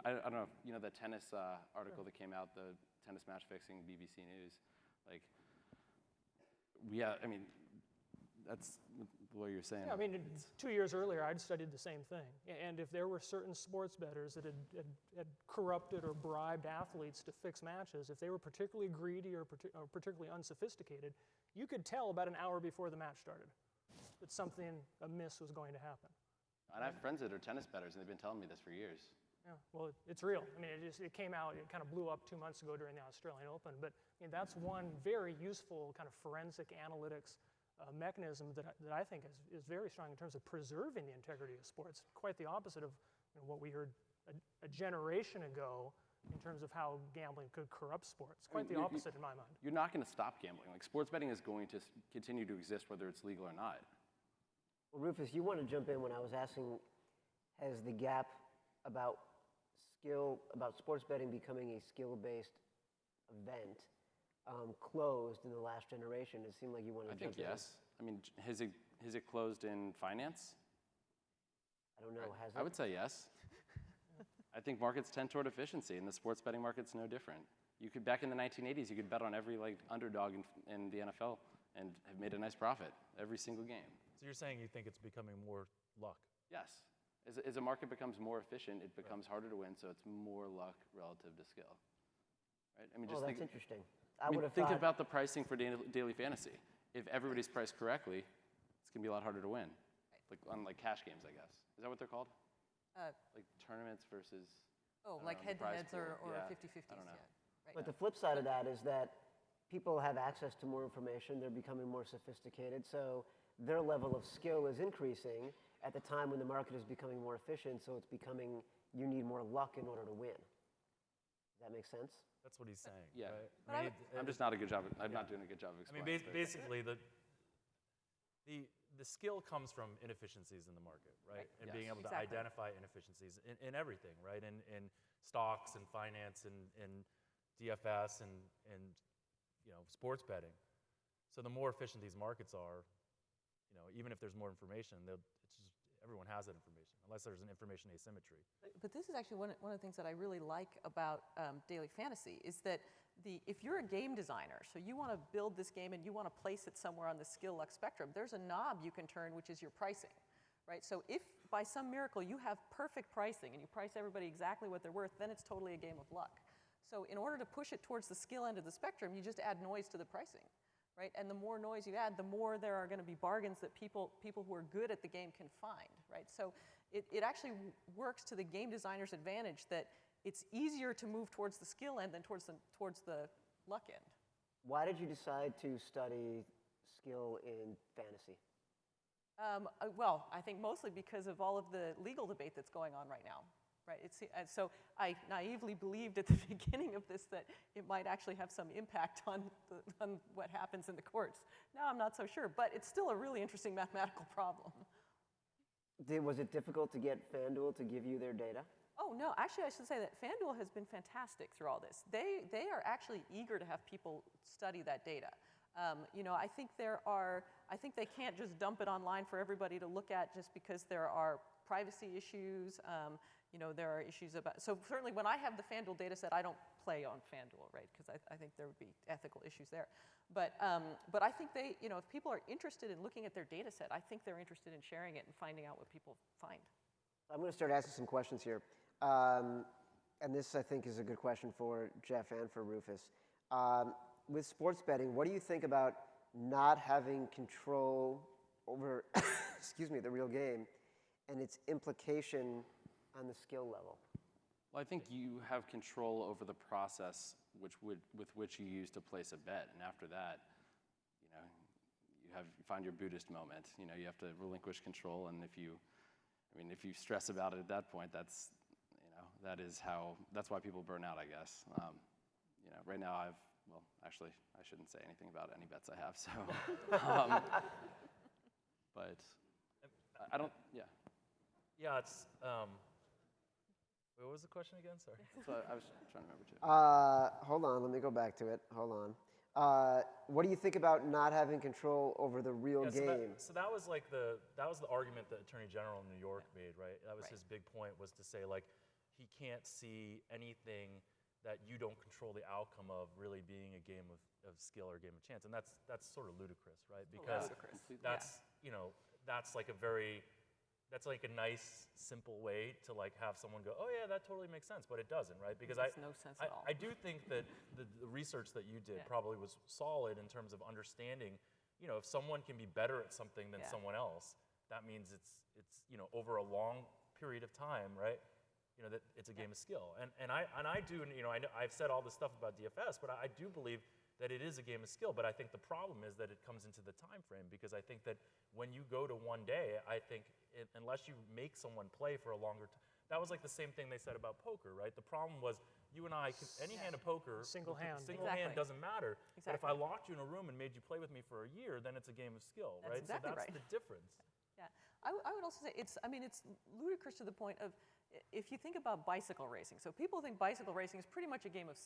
I don't know if you know the tennis article that came out, the tennis match fixing, BBC News. Like, yeah, that's what you're saying. Yeah, 2 years earlier, I'd studied the same thing. And if there were certain sports bettors that had corrupted or bribed athletes to fix matches, if they were particularly greedy or particularly unsophisticated, you could tell about an hour before the match started that something amiss was going to happen. And I have friends that are tennis bettors, and they've been telling me this for years. Yeah, well, it's real. It came out, it kind of blew up 2 months ago during the Australian Open, but that's one very useful kind of forensic analytics mechanism that I think is very strong in terms of preserving the integrity of sports. Quite the opposite of what we heard a generation ago in terms of how gambling could corrupt sports. Quite the opposite in my mind. You're not going to stop gambling. Like, sports betting is going to continue to exist whether it's legal or not. Well, Rufus, you want to jump in when I was asking, has the gap about sports betting becoming a skill-based event closed in the last generation? It seemed like you wanted to jump in. I think yes. Has it closed in finance? I don't know. Has it? I would say yes. I think markets tend toward efficiency, and the sports betting market's no different. Back in the 1980s, you could bet on every underdog in the NFL and have made a nice profit every single game. So you're saying you think it's becoming more luck? Yes. As a market becomes more efficient, it becomes harder to win, so it's more luck relative to skill. Right? That's interesting. Think about the pricing for daily fantasy. If everybody's priced correctly, it's going to be a lot harder to win. Like on cash games, I guess. Is that what they're called? Like tournaments versus... Oh, like head-to-heads or yeah. 50-50s. I don't know. Yeah. Right. But the flip side of that is that people have access to more information. They're becoming more sophisticated. So their level of skill is increasing at the time when the market is becoming more efficient. So it's becoming, you need more luck in order to win. Does that make sense? That's what he's saying. Yeah. Right? I'm just not a good job. I'm not doing a good job of explaining. Basically, the skill comes from inefficiencies in the market, right? And being able to identify inefficiencies in everything, right? In stocks and finance and DFS and sports betting. So the more efficient these markets are, even if there's more information, everyone has that information, unless there's an information asymmetry. But this is actually one of the things that I really like about daily fantasy is that if you're a game designer, so you want to build this game and you want to place it somewhere on the skill luck spectrum, there's a knob you can turn, which is your pricing, right? So if by some miracle you have perfect pricing and you price everybody exactly what they're worth, then it's totally a game of luck. So in order to push it towards the skill end of the spectrum, you just add noise to the pricing, right? And the more noise you add, the more there are going to be bargains that people who are good at the game can find, right? So it actually works to the game designer's advantage that it's easier to move towards the skill end than towards the luck end. Why did you decide to study skill in fantasy? Well, I think mostly because of all of the legal debate that's going on right now. Right, so I naively believed at the beginning of this that it might actually have some impact on what happens in the courts. Now I'm not so sure, but it's still a really interesting mathematical problem. Was it difficult to get FanDuel to give you their data? Oh no, actually I should say that FanDuel has been fantastic through all this. They are actually eager to have people study that data. I think they can't just dump it online for everybody to look at just because there are privacy issues. There are issues about, so certainly when I have the FanDuel data set, I don't play on FanDuel, right? Because I think there would be ethical issues there. But I think if people are interested in looking at their data set, I think they're interested in sharing it and finding out what people find. I'm going to start asking some questions here. And this, I think, is a good question for Jeff and for Rufus. With sports betting, what do you think about not having control over, the real game and its implication on the skill level? Well, I think you have control over the process with which you use to place a bet, and after that, you find your Buddhist moment. You have to relinquish control, and if you stress about it at that point, that's why people burn out, I guess. Right now actually, I shouldn't say anything about any bets I have. So, but I don't. Yeah. Yeah, it's. Wait, what was the question again? Sorry. So I was trying to remember too. Hold on, let me go back to it. Hold on. What do you think about not having control over the real game? So that was the argument that Attorney General in New York made, right? That was his big point, was to say he can't see anything that you don't control the outcome of really being a game of skill or a game of chance, and that's sort of ludicrous, right? Because that's like a nice, simple way to have someone go, oh yeah, that totally makes sense, but it doesn't, right? Because it makes no sense at all. I do think that the research that you did probably was solid in terms of understanding, if someone can be better at something than someone else, that means it's over a long period of time, right? That it's a game of skill. And I do, I've said all this stuff about DFS, but I do believe that it is a game of skill, but I think the problem is that it comes into the time frame, because I think that when you go to one day, I think unless you make someone play for a longer time, that was like the same thing they said about poker, right? The problem was you and I, any hand of poker, single hand doesn't matter. Exactly. But if I locked you in a room and made you play with me for a year, then it's a game of skill, right? Exactly so that's the difference. Yeah, I would also say it's ludicrous to the point of, if you think about bicycle racing, so people think bicycle racing is pretty much a game of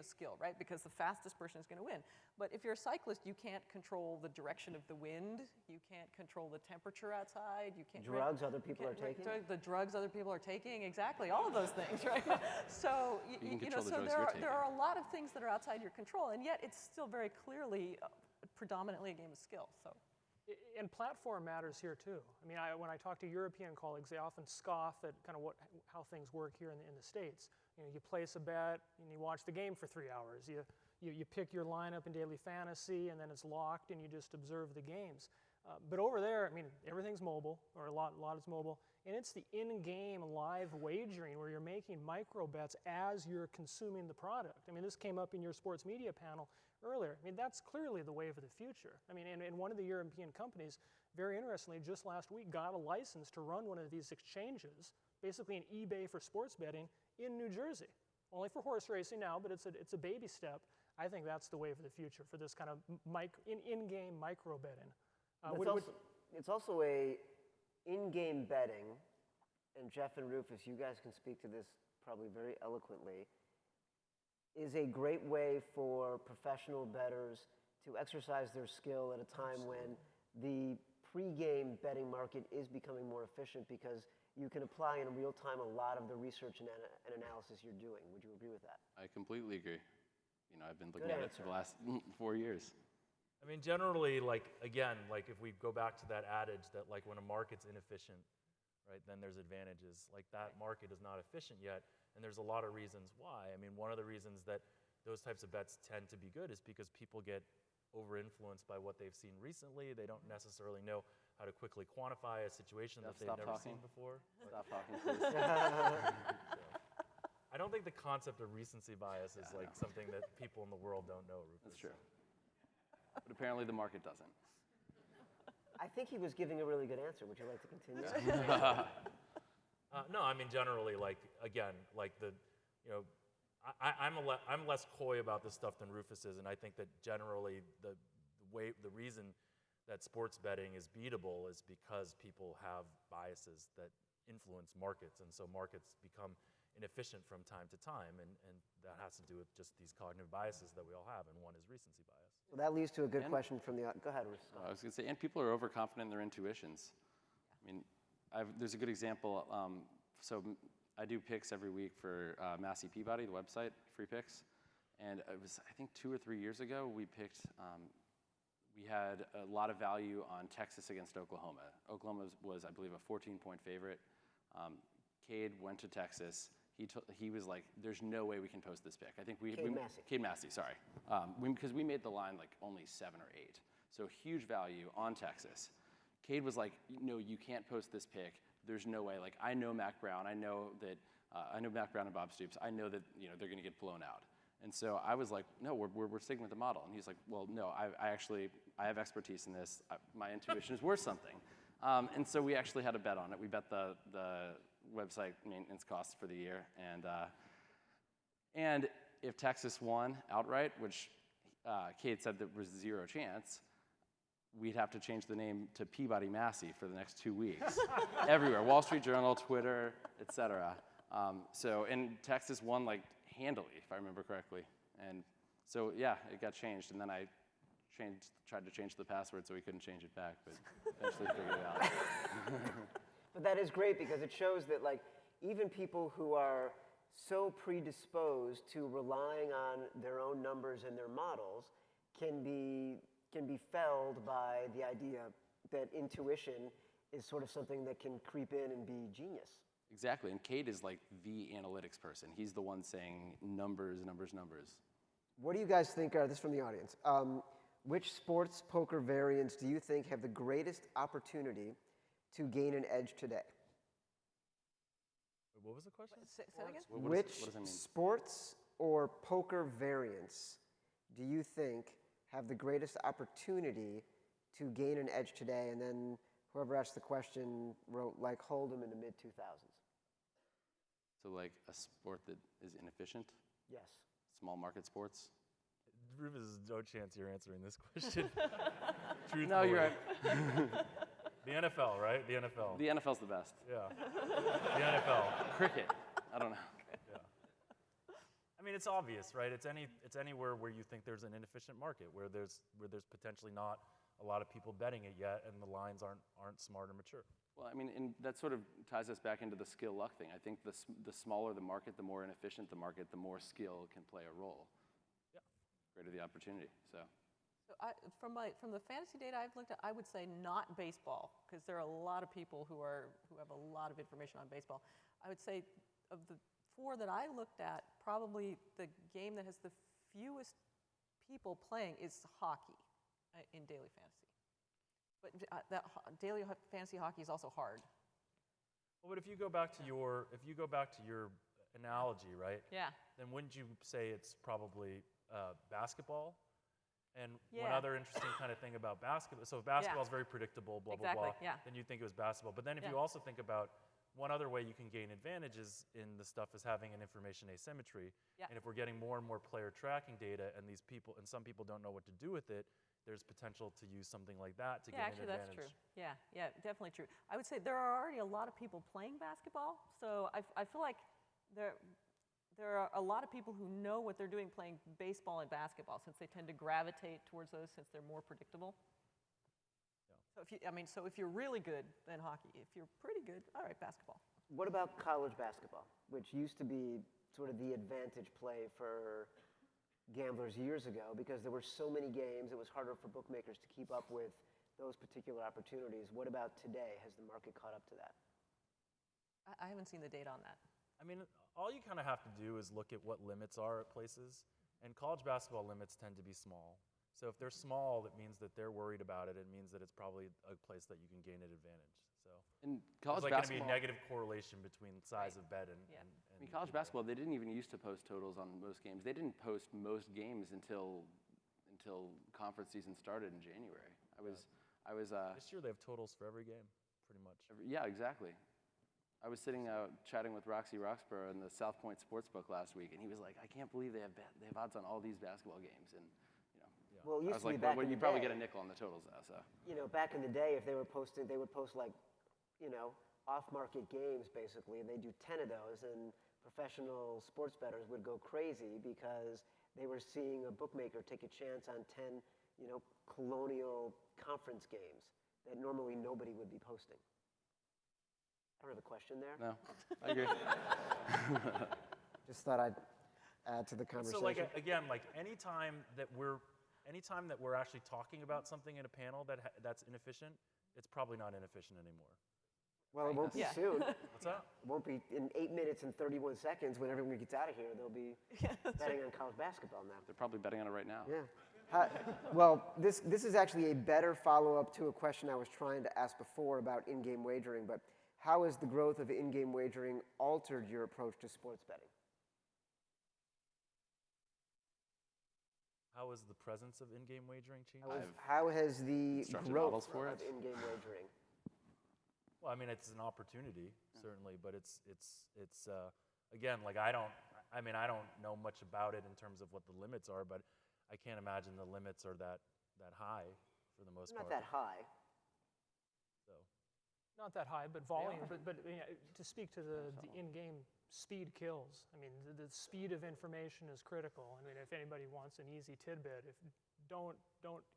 skill, right? Because the fastest person is going to win. But if you're a cyclist, you can't control the direction of the wind. You can't control the temperature outside. You can't drugs other people are taking. The drugs other people are taking, exactly, all of those things, right? So there are a lot of things that are outside your control, and yet it's still very clearly predominantly a game of skill. So. And platform matters here too. When I talk to European colleagues, they often scoff at kind of how things work here in the States. You place a bet and you watch the game for 3 hours. You pick your lineup in daily fantasy, and then it's locked, and you just observe the games. But over there, everything's mobile, or a lot is mobile, and it's the in-game live wagering where you're making micro bets as you're consuming the product. This came up in your sports media panel earlier. That's clearly the wave of the future. And one of the European companies, very interestingly, just last week got a license to run one of these exchanges, basically an eBay for sports betting in New Jersey. Only for horse racing now, but it's a baby step. I think that's the wave of the future for this kind of in-game micro betting. It's also a in-game betting, and Jeff and Rufus, you guys can speak to this probably very eloquently. is a great way for professional bettors to exercise their skill at a time when the pre-game betting market is becoming more efficient because you can apply in real time a lot of the research and analysis you're doing. Would you agree with that? I completely agree. You know, I've been looking Good at it for the last 4 years. I mean, generally, like, again, like if we go back to that adage that like when a market's inefficient, right, then there's advantages. Like that market is not efficient yet, and there's a lot of reasons why. I mean, one of the reasons that those types of bets tend to be good is because people get over-influenced by what they've seen recently. They don't necessarily know how to quickly quantify a situation that they've never seen before. Stop talking, please. I don't think the concept of recency bias is like something that people in the world don't know, Rufus. That's true. But apparently the market doesn't. I think he was giving a really good answer. Would you like to continue? No, I mean generally, like again, like the, you know, I'm less coy about this stuff than Rufus is, and I think that generally the reason that sports betting is beatable is because people have biases that influence markets, and so markets become inefficient from time to time, and that has to do with just these cognitive biases that we all have, and one is recency bias. Well, that leads to a good question from the audience. Go ahead, Russ. I was going to say, and people are overconfident in their intuitions. I mean, there's a good example. So I do picks every week for Massey Peabody, the website, free picks. And it was, I think, 2 or 3 years ago, we picked, we had a lot of value on Texas against Oklahoma. Oklahoma was, I believe, a 14-point favorite. Cade went to Texas. He was like, there's no way we can post this pick. I think Cade Massey, sorry. Because we made the line like only 7 or 8. So huge value on Texas. Cade was like, no, you can't post this pick. There's no way. Like, I know Mac Brown. I know Mac Brown and Bob Stoops. I know that, you know, they're going to get blown out. And so I was like, no, we're sticking with the model. And he's like, well, no, I have expertise in this. My intuition is worth something. And so we actually had a bet on it. We bet the website maintenance costs for the year. And if Texas won outright, which Cade said there was 0 chance, we'd have to change the name to Peabody Massey for the next 2 weeks. Everywhere, Wall Street Journal, Twitter, etc. And Texas won like handily, if I remember correctly. And so yeah, it got changed, and then I tried to change the password so we couldn't change it back, but eventually figured it out. But that is great because it shows that like even people who are so predisposed to relying on their own numbers and their models can be felled by the idea that intuition is sort of something that can creep in and be genius. Exactly, and Cade is like the analytics person. He's the one saying numbers, numbers, numbers. What do you guys think are, this is from the audience, which sports poker variants do you think have the greatest opportunity to gain an edge today? What was the question? Say that again? What does that mean? Sports or poker variants do you think have the greatest opportunity to gain an edge today? And then whoever asked the question wrote like Hold'em in the mid-2000s. So like a sport that is inefficient? Yes. Small market sports? Rufus, there's no chance you're answering this question. Truthfully. No, you're right. The NFL, right? The NFL. The NFL's the best. Yeah. The NFL. Cricket, I don't know. Yeah. I mean, it's obvious, right? It's anywhere where you think there's an inefficient market, where there's potentially not a lot of people betting it yet, and the lines aren't smart or mature. Well, I mean, and that sort of ties us back into the skill luck thing. I think the smaller the market, the more inefficient the market, the more skill can play a role. Yeah. Greater the opportunity. So from the fantasy data I've looked at, I would say not baseball, because there are a lot of people who have a lot of information on baseball. I would say of the 4 that I looked at, probably the game that has the fewest people playing is hockey in daily fantasy. But that daily fantasy hockey is also hard. Well, but if you go back to your analogy, right? Yeah. Then wouldn't you say it's probably basketball? And Yeah. one other interesting kind of thing about basketball, so if basketball is very predictable, blah, blah, Exactly, blah, yeah. then you think it was basketball. But then if Yeah. you also think about one other way you can gain advantages in the stuff is having an information asymmetry. Yeah. And if we're getting more and more player tracking data and some people don't know what to do with it, there's potential to use something like that to gain an advantage. Yeah, actually, that's true. Yeah, definitely true. I would say there are already a lot of people playing basketball, so I feel like there are a lot of people who know what they're doing playing baseball and basketball, since they tend to gravitate towards those since they're more predictable. So if you're really good, then hockey. If you're pretty good, all right, basketball. What about college basketball, which used to be sort of the advantage play for gamblers years ago because there were so many games, it was harder for bookmakers to keep up with those particular opportunities. What about today? Has the market caught up to that? I haven't seen the data on that. I mean, all you kind of have to do is look at what limits are at places, and college basketball limits tend to be small. So if they're small, that means that they're worried about it. It means that it's probably a place that you can gain an advantage. So In college there's like going to be a basketball, negative correlation between size of bet and, Yeah. and in college basketball, they didn't even used to post totals on most games. They didn't post most games until conference season started in January. This year they have totals for every game, pretty much. Yeah, exactly. I was sitting chatting with Roxy Roxborough in the South Point Sportsbook last week, and he was like, "I can't believe they have odds on all these basketball games." And Well, it I used was to be like, back "Well, in you the probably day. get a nickel on the totals now." So You know, back in the day, if they were posting, they would post like, you know, off-market games basically, and they do 10 of those, and professional sports bettors would go crazy because they were seeing a bookmaker take a chance on 10, you know, colonial conference games that normally nobody would be posting. I don't have a question there. no, I agree. Just thought I'd add to the conversation. So like again, like anytime that we're actually talking about something in a panel that's inefficient, it's probably not inefficient anymore. Well, it won't be Yeah. soon. What's that? It won't be in 8 minutes and 31 seconds when everyone gets out of here. They'll be betting on college basketball now. They're probably betting on it right now. Yeah. Well, this is actually a better follow-up to a question I was trying to ask before about in-game wagering, but how has the growth of in-game wagering altered your approach to sports betting? How has the presence of in-game wagering changed? How has the constructed growth models for of it. in-game wagering? Well, I mean, it's an opportunity certainly, but it's again, like I don't know much about it in terms of what the limits are, but I can't imagine the limits are that high for the most Not part. that high. So Not that high, but volume. But you know, to speak to the in-game speed kills. I mean, the speed of information is critical. I mean, if anybody wants an easy tidbit, don't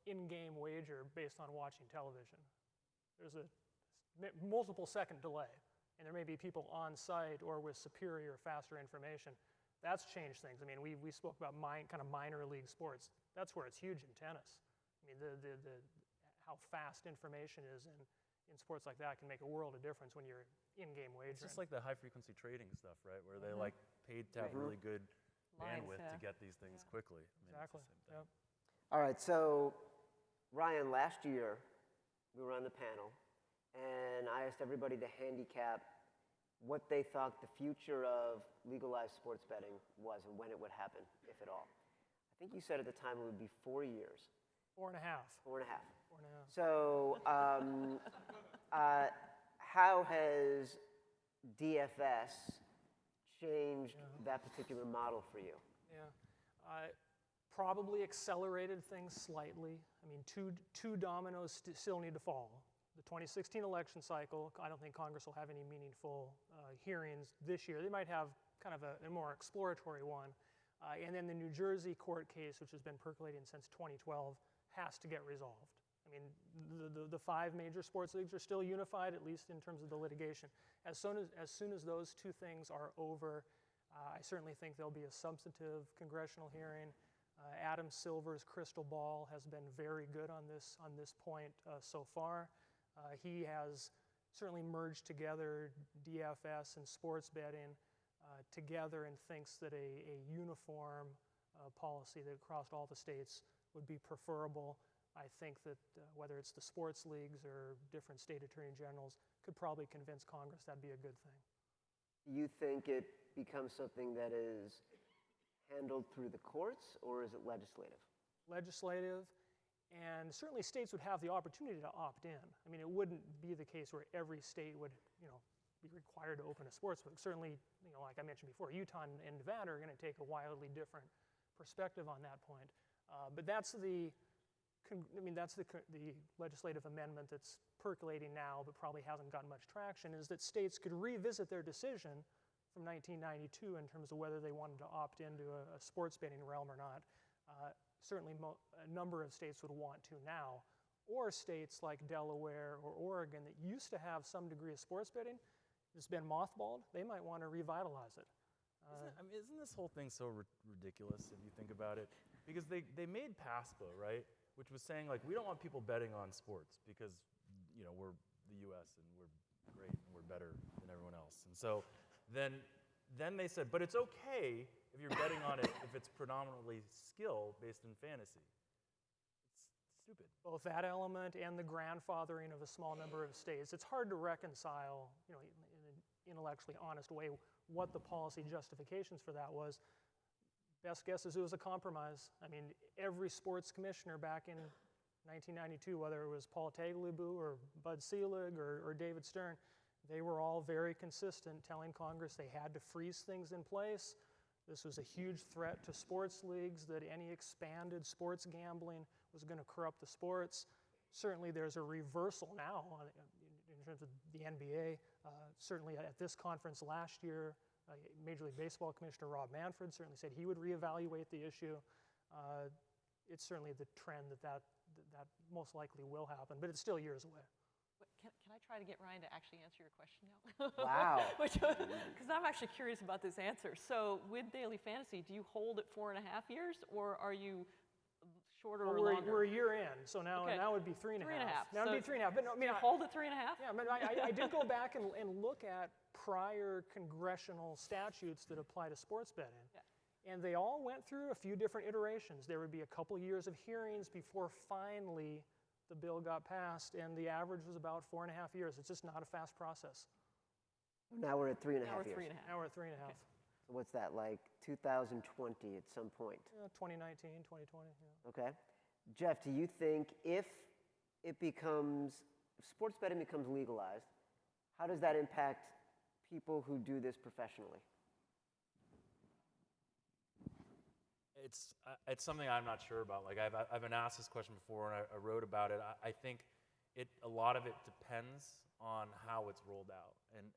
in-game wager based on watching television. There's a multiple second delay, and there may be people on site or with superior, faster information. That's changed things. I mean, we spoke about kind of minor league sports. That's where it's huge in tennis. I mean, how fast information is in sports like that can make a world of difference when you're in-game wagering. it's just like the high-frequency trading stuff, right? Where they like paid to have really good Lines, bandwidth to yeah. get these things quickly. I mean, Exactly. It's the same thing. Yep. All right, so Ryan, last year we were on the panel, and I asked everybody to handicap what they thought the future of legalized sports betting was and when it would happen, if at all. I think you said at the time it would be 4 years. 4.5. 4.5. 4.5. So how has DFS changed that particular model for you? Yeah. Probably accelerated things slightly. I mean, two dominoes still need to fall. The 2016 election cycle, I don't think Congress will have any meaningful hearings this year. They might have kind of a more exploratory one. And then the New Jersey court case, which has been percolating since 2012, has to get resolved. I mean, the 5 major sports leagues are still unified, at least in terms of the litigation. As soon as those two things are over, I certainly think there'll be a substantive congressional hearing. Adam Silver's crystal ball has been very good on this point so far. He has certainly merged together DFS and sports betting together and thinks that a uniform policy that across all the states would be preferable. I think that whether it's the sports leagues or different state attorney generals could probably convince Congress that'd be a good thing. You think it becomes something that is handled through the courts, or is it legislative? Legislative, and certainly states would have the opportunity to opt in. I mean, it wouldn't be the case where every state would, be required to open a sports book. Certainly, like I mentioned before, Utah and Nevada are going to take a wildly different perspective on that point. But that's the legislative amendment that's percolating now, but probably hasn't gotten much traction, is that states could revisit their decision from 1992 in terms of whether they wanted to opt into a sports betting realm or not. Certainly a number of states would want to now, or states like Delaware or Oregon that used to have some degree of sports betting, it's been mothballed, they might want to revitalize it. Isn't this whole thing so ridiculous if you think about it? Because they made PASPA, right? Which was saying, like, we don't want people betting on sports because, you know, we're the US and we're great and we're better than everyone else. And so then they said, but it's okay if you're betting on it if it's predominantly skill based in fantasy. It's stupid. Both that element and the grandfathering of a small number of states. It's hard to reconcile, you know, in an intellectually honest way, what the policy justifications for that was. Best guess is it was a compromise. I mean, every sports commissioner back in 1992, whether it was Paul Tagliabue or Bud Selig or David Stern, they were all very consistent telling Congress they had to freeze things in place. This was a huge threat to sports leagues, that any expanded sports gambling was going to corrupt the sports. Certainly there's a reversal now in terms of the NBA. Certainly at this conference last year, Major League Baseball Commissioner Rob Manfred certainly said he would reevaluate the issue. It's certainly the trend that most likely will happen, but it's still years away. Can I try to get Ryan to actually answer your question now? Wow. Because I'm actually curious about this answer. So with daily fantasy, do you hold it 4.5 years, or are you shorter or longer? We're a year in, so now Okay. now it would be 3.5. 3.5. Now it would be 3.5. But no, I mean, You hold it 3.5? yeah, but I did go back and look at prior congressional statutes that apply to sports betting. Yeah. And they all went through a few different iterations. There would be a couple years of hearings before finally the bill got passed, and the average was about 4.5 years. It's just not a fast process. Now we're at 3.5 Now we're years. 3.5. Now we're at 3.5. Okay. So what's that, like 2020 at some point? 2019, 2020, yeah. Okay. Jeff, do you think if sports betting becomes legalized, how does that impact people who do this professionally? It's something I'm not sure about. Like I've been asked this question before, and I wrote about it. I think a lot of it depends on how it's rolled out, and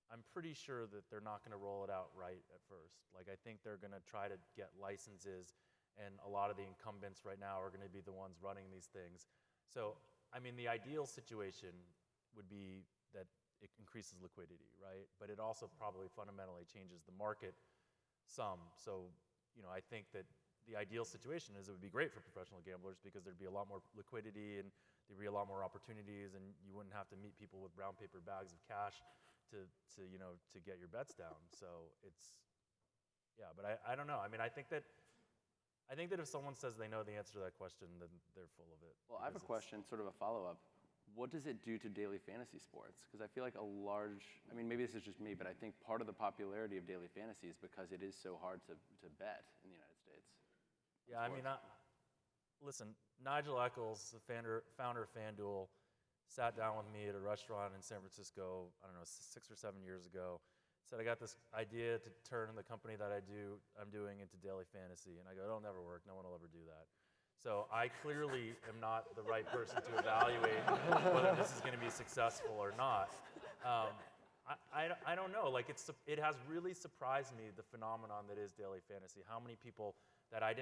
I'm pretty sure that they're not going to roll it out right at first. Like I think they're going to try to get licenses, and a lot of the incumbents right now are going to be the ones running these things. So I mean, the ideal situation would be that it increases liquidity, right? But it also probably fundamentally changes the market some. So you know, I think that the ideal situation is it would be great for professional gamblers because there'd be a lot more liquidity and there'd be a lot more opportunities, and you wouldn't have to meet people with brown paper bags of cash to get your bets down. So it's, yeah, but I don't know. I mean, I think that if someone says they know the answer to that question, then they're full of it. Well, I have a question, sort of a follow-up. What does it do to daily fantasy sports? Because I feel like I mean, maybe this is just me, but I think part of the popularity of daily fantasy is because it is so hard to bet in the United States. Yeah, I mean, listen, Nigel Eccles, the founder of FanDuel, sat down with me at a restaurant in San Francisco, I don't know, 6 or 7 years ago, said, I got this idea to turn the company that I'm doing into daily fantasy. And I go, it'll never work. No one will ever do that. So I clearly am not the right person to evaluate whether this is going to be successful or not. I don't know. Like it has really surprised me, the phenomenon that is daily fantasy. How many people that I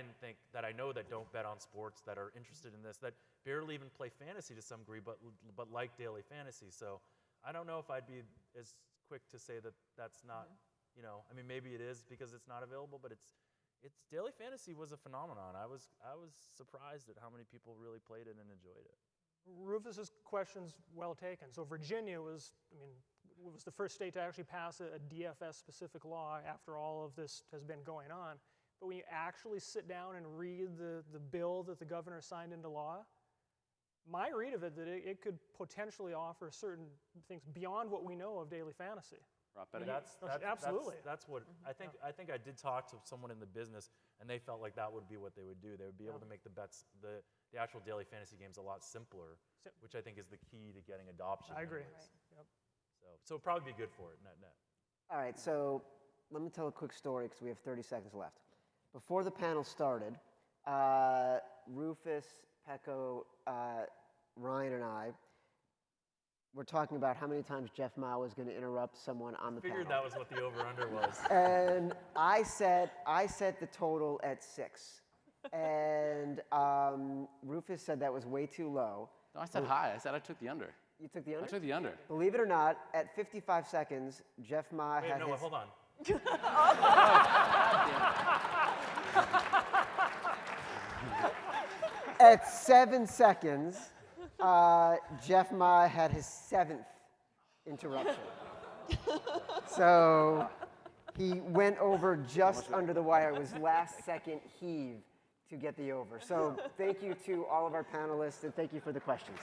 know that don't bet on sports, that are interested in this, that barely even play fantasy to some degree, but like daily fantasy. So I don't know if I'd be as quick to say that that's not, you know, I mean, maybe it is because it's not available, but it's daily fantasy was a phenomenon. I was surprised at how many people really played it and enjoyed it. Rufus's question's well taken. So Virginia was the first state to actually pass a DFS-specific law after all of this has been going on. But when you actually sit down and read the bill that the governor signed into law, my read of it that it could potentially offer certain things beyond what we know of daily fantasy. Absolutely. That's what I think. I think I did talk to someone in the business, and they felt like that would be what they would do. They would be able to make the bets, the actual daily fantasy games, a lot simpler, which I think is the key to getting adoption. I agree. Right. Yep. So it'd probably be good for it, net. All right, so let me tell a quick story because we have 30 seconds left. Before the panel started, Rufus, Pecco, Ryan, and I, we're talking about how many times Jeff Ma was going to interrupt someone on the Figured panel. that was what the over/under was. And I set the total at 6. And Rufus said that was way too low. No, I said high. I said I took the under. You took the I under? took the under. Believe it or not, at 55 seconds, Jeff Ma Wait, had no, his... wait, hold on. At 7 seconds, Jeff Ma had his 7th interruption. So he went over just under the wire. It was last second heave to get the over. So thank you to all of our panelists, and thank you for the questions.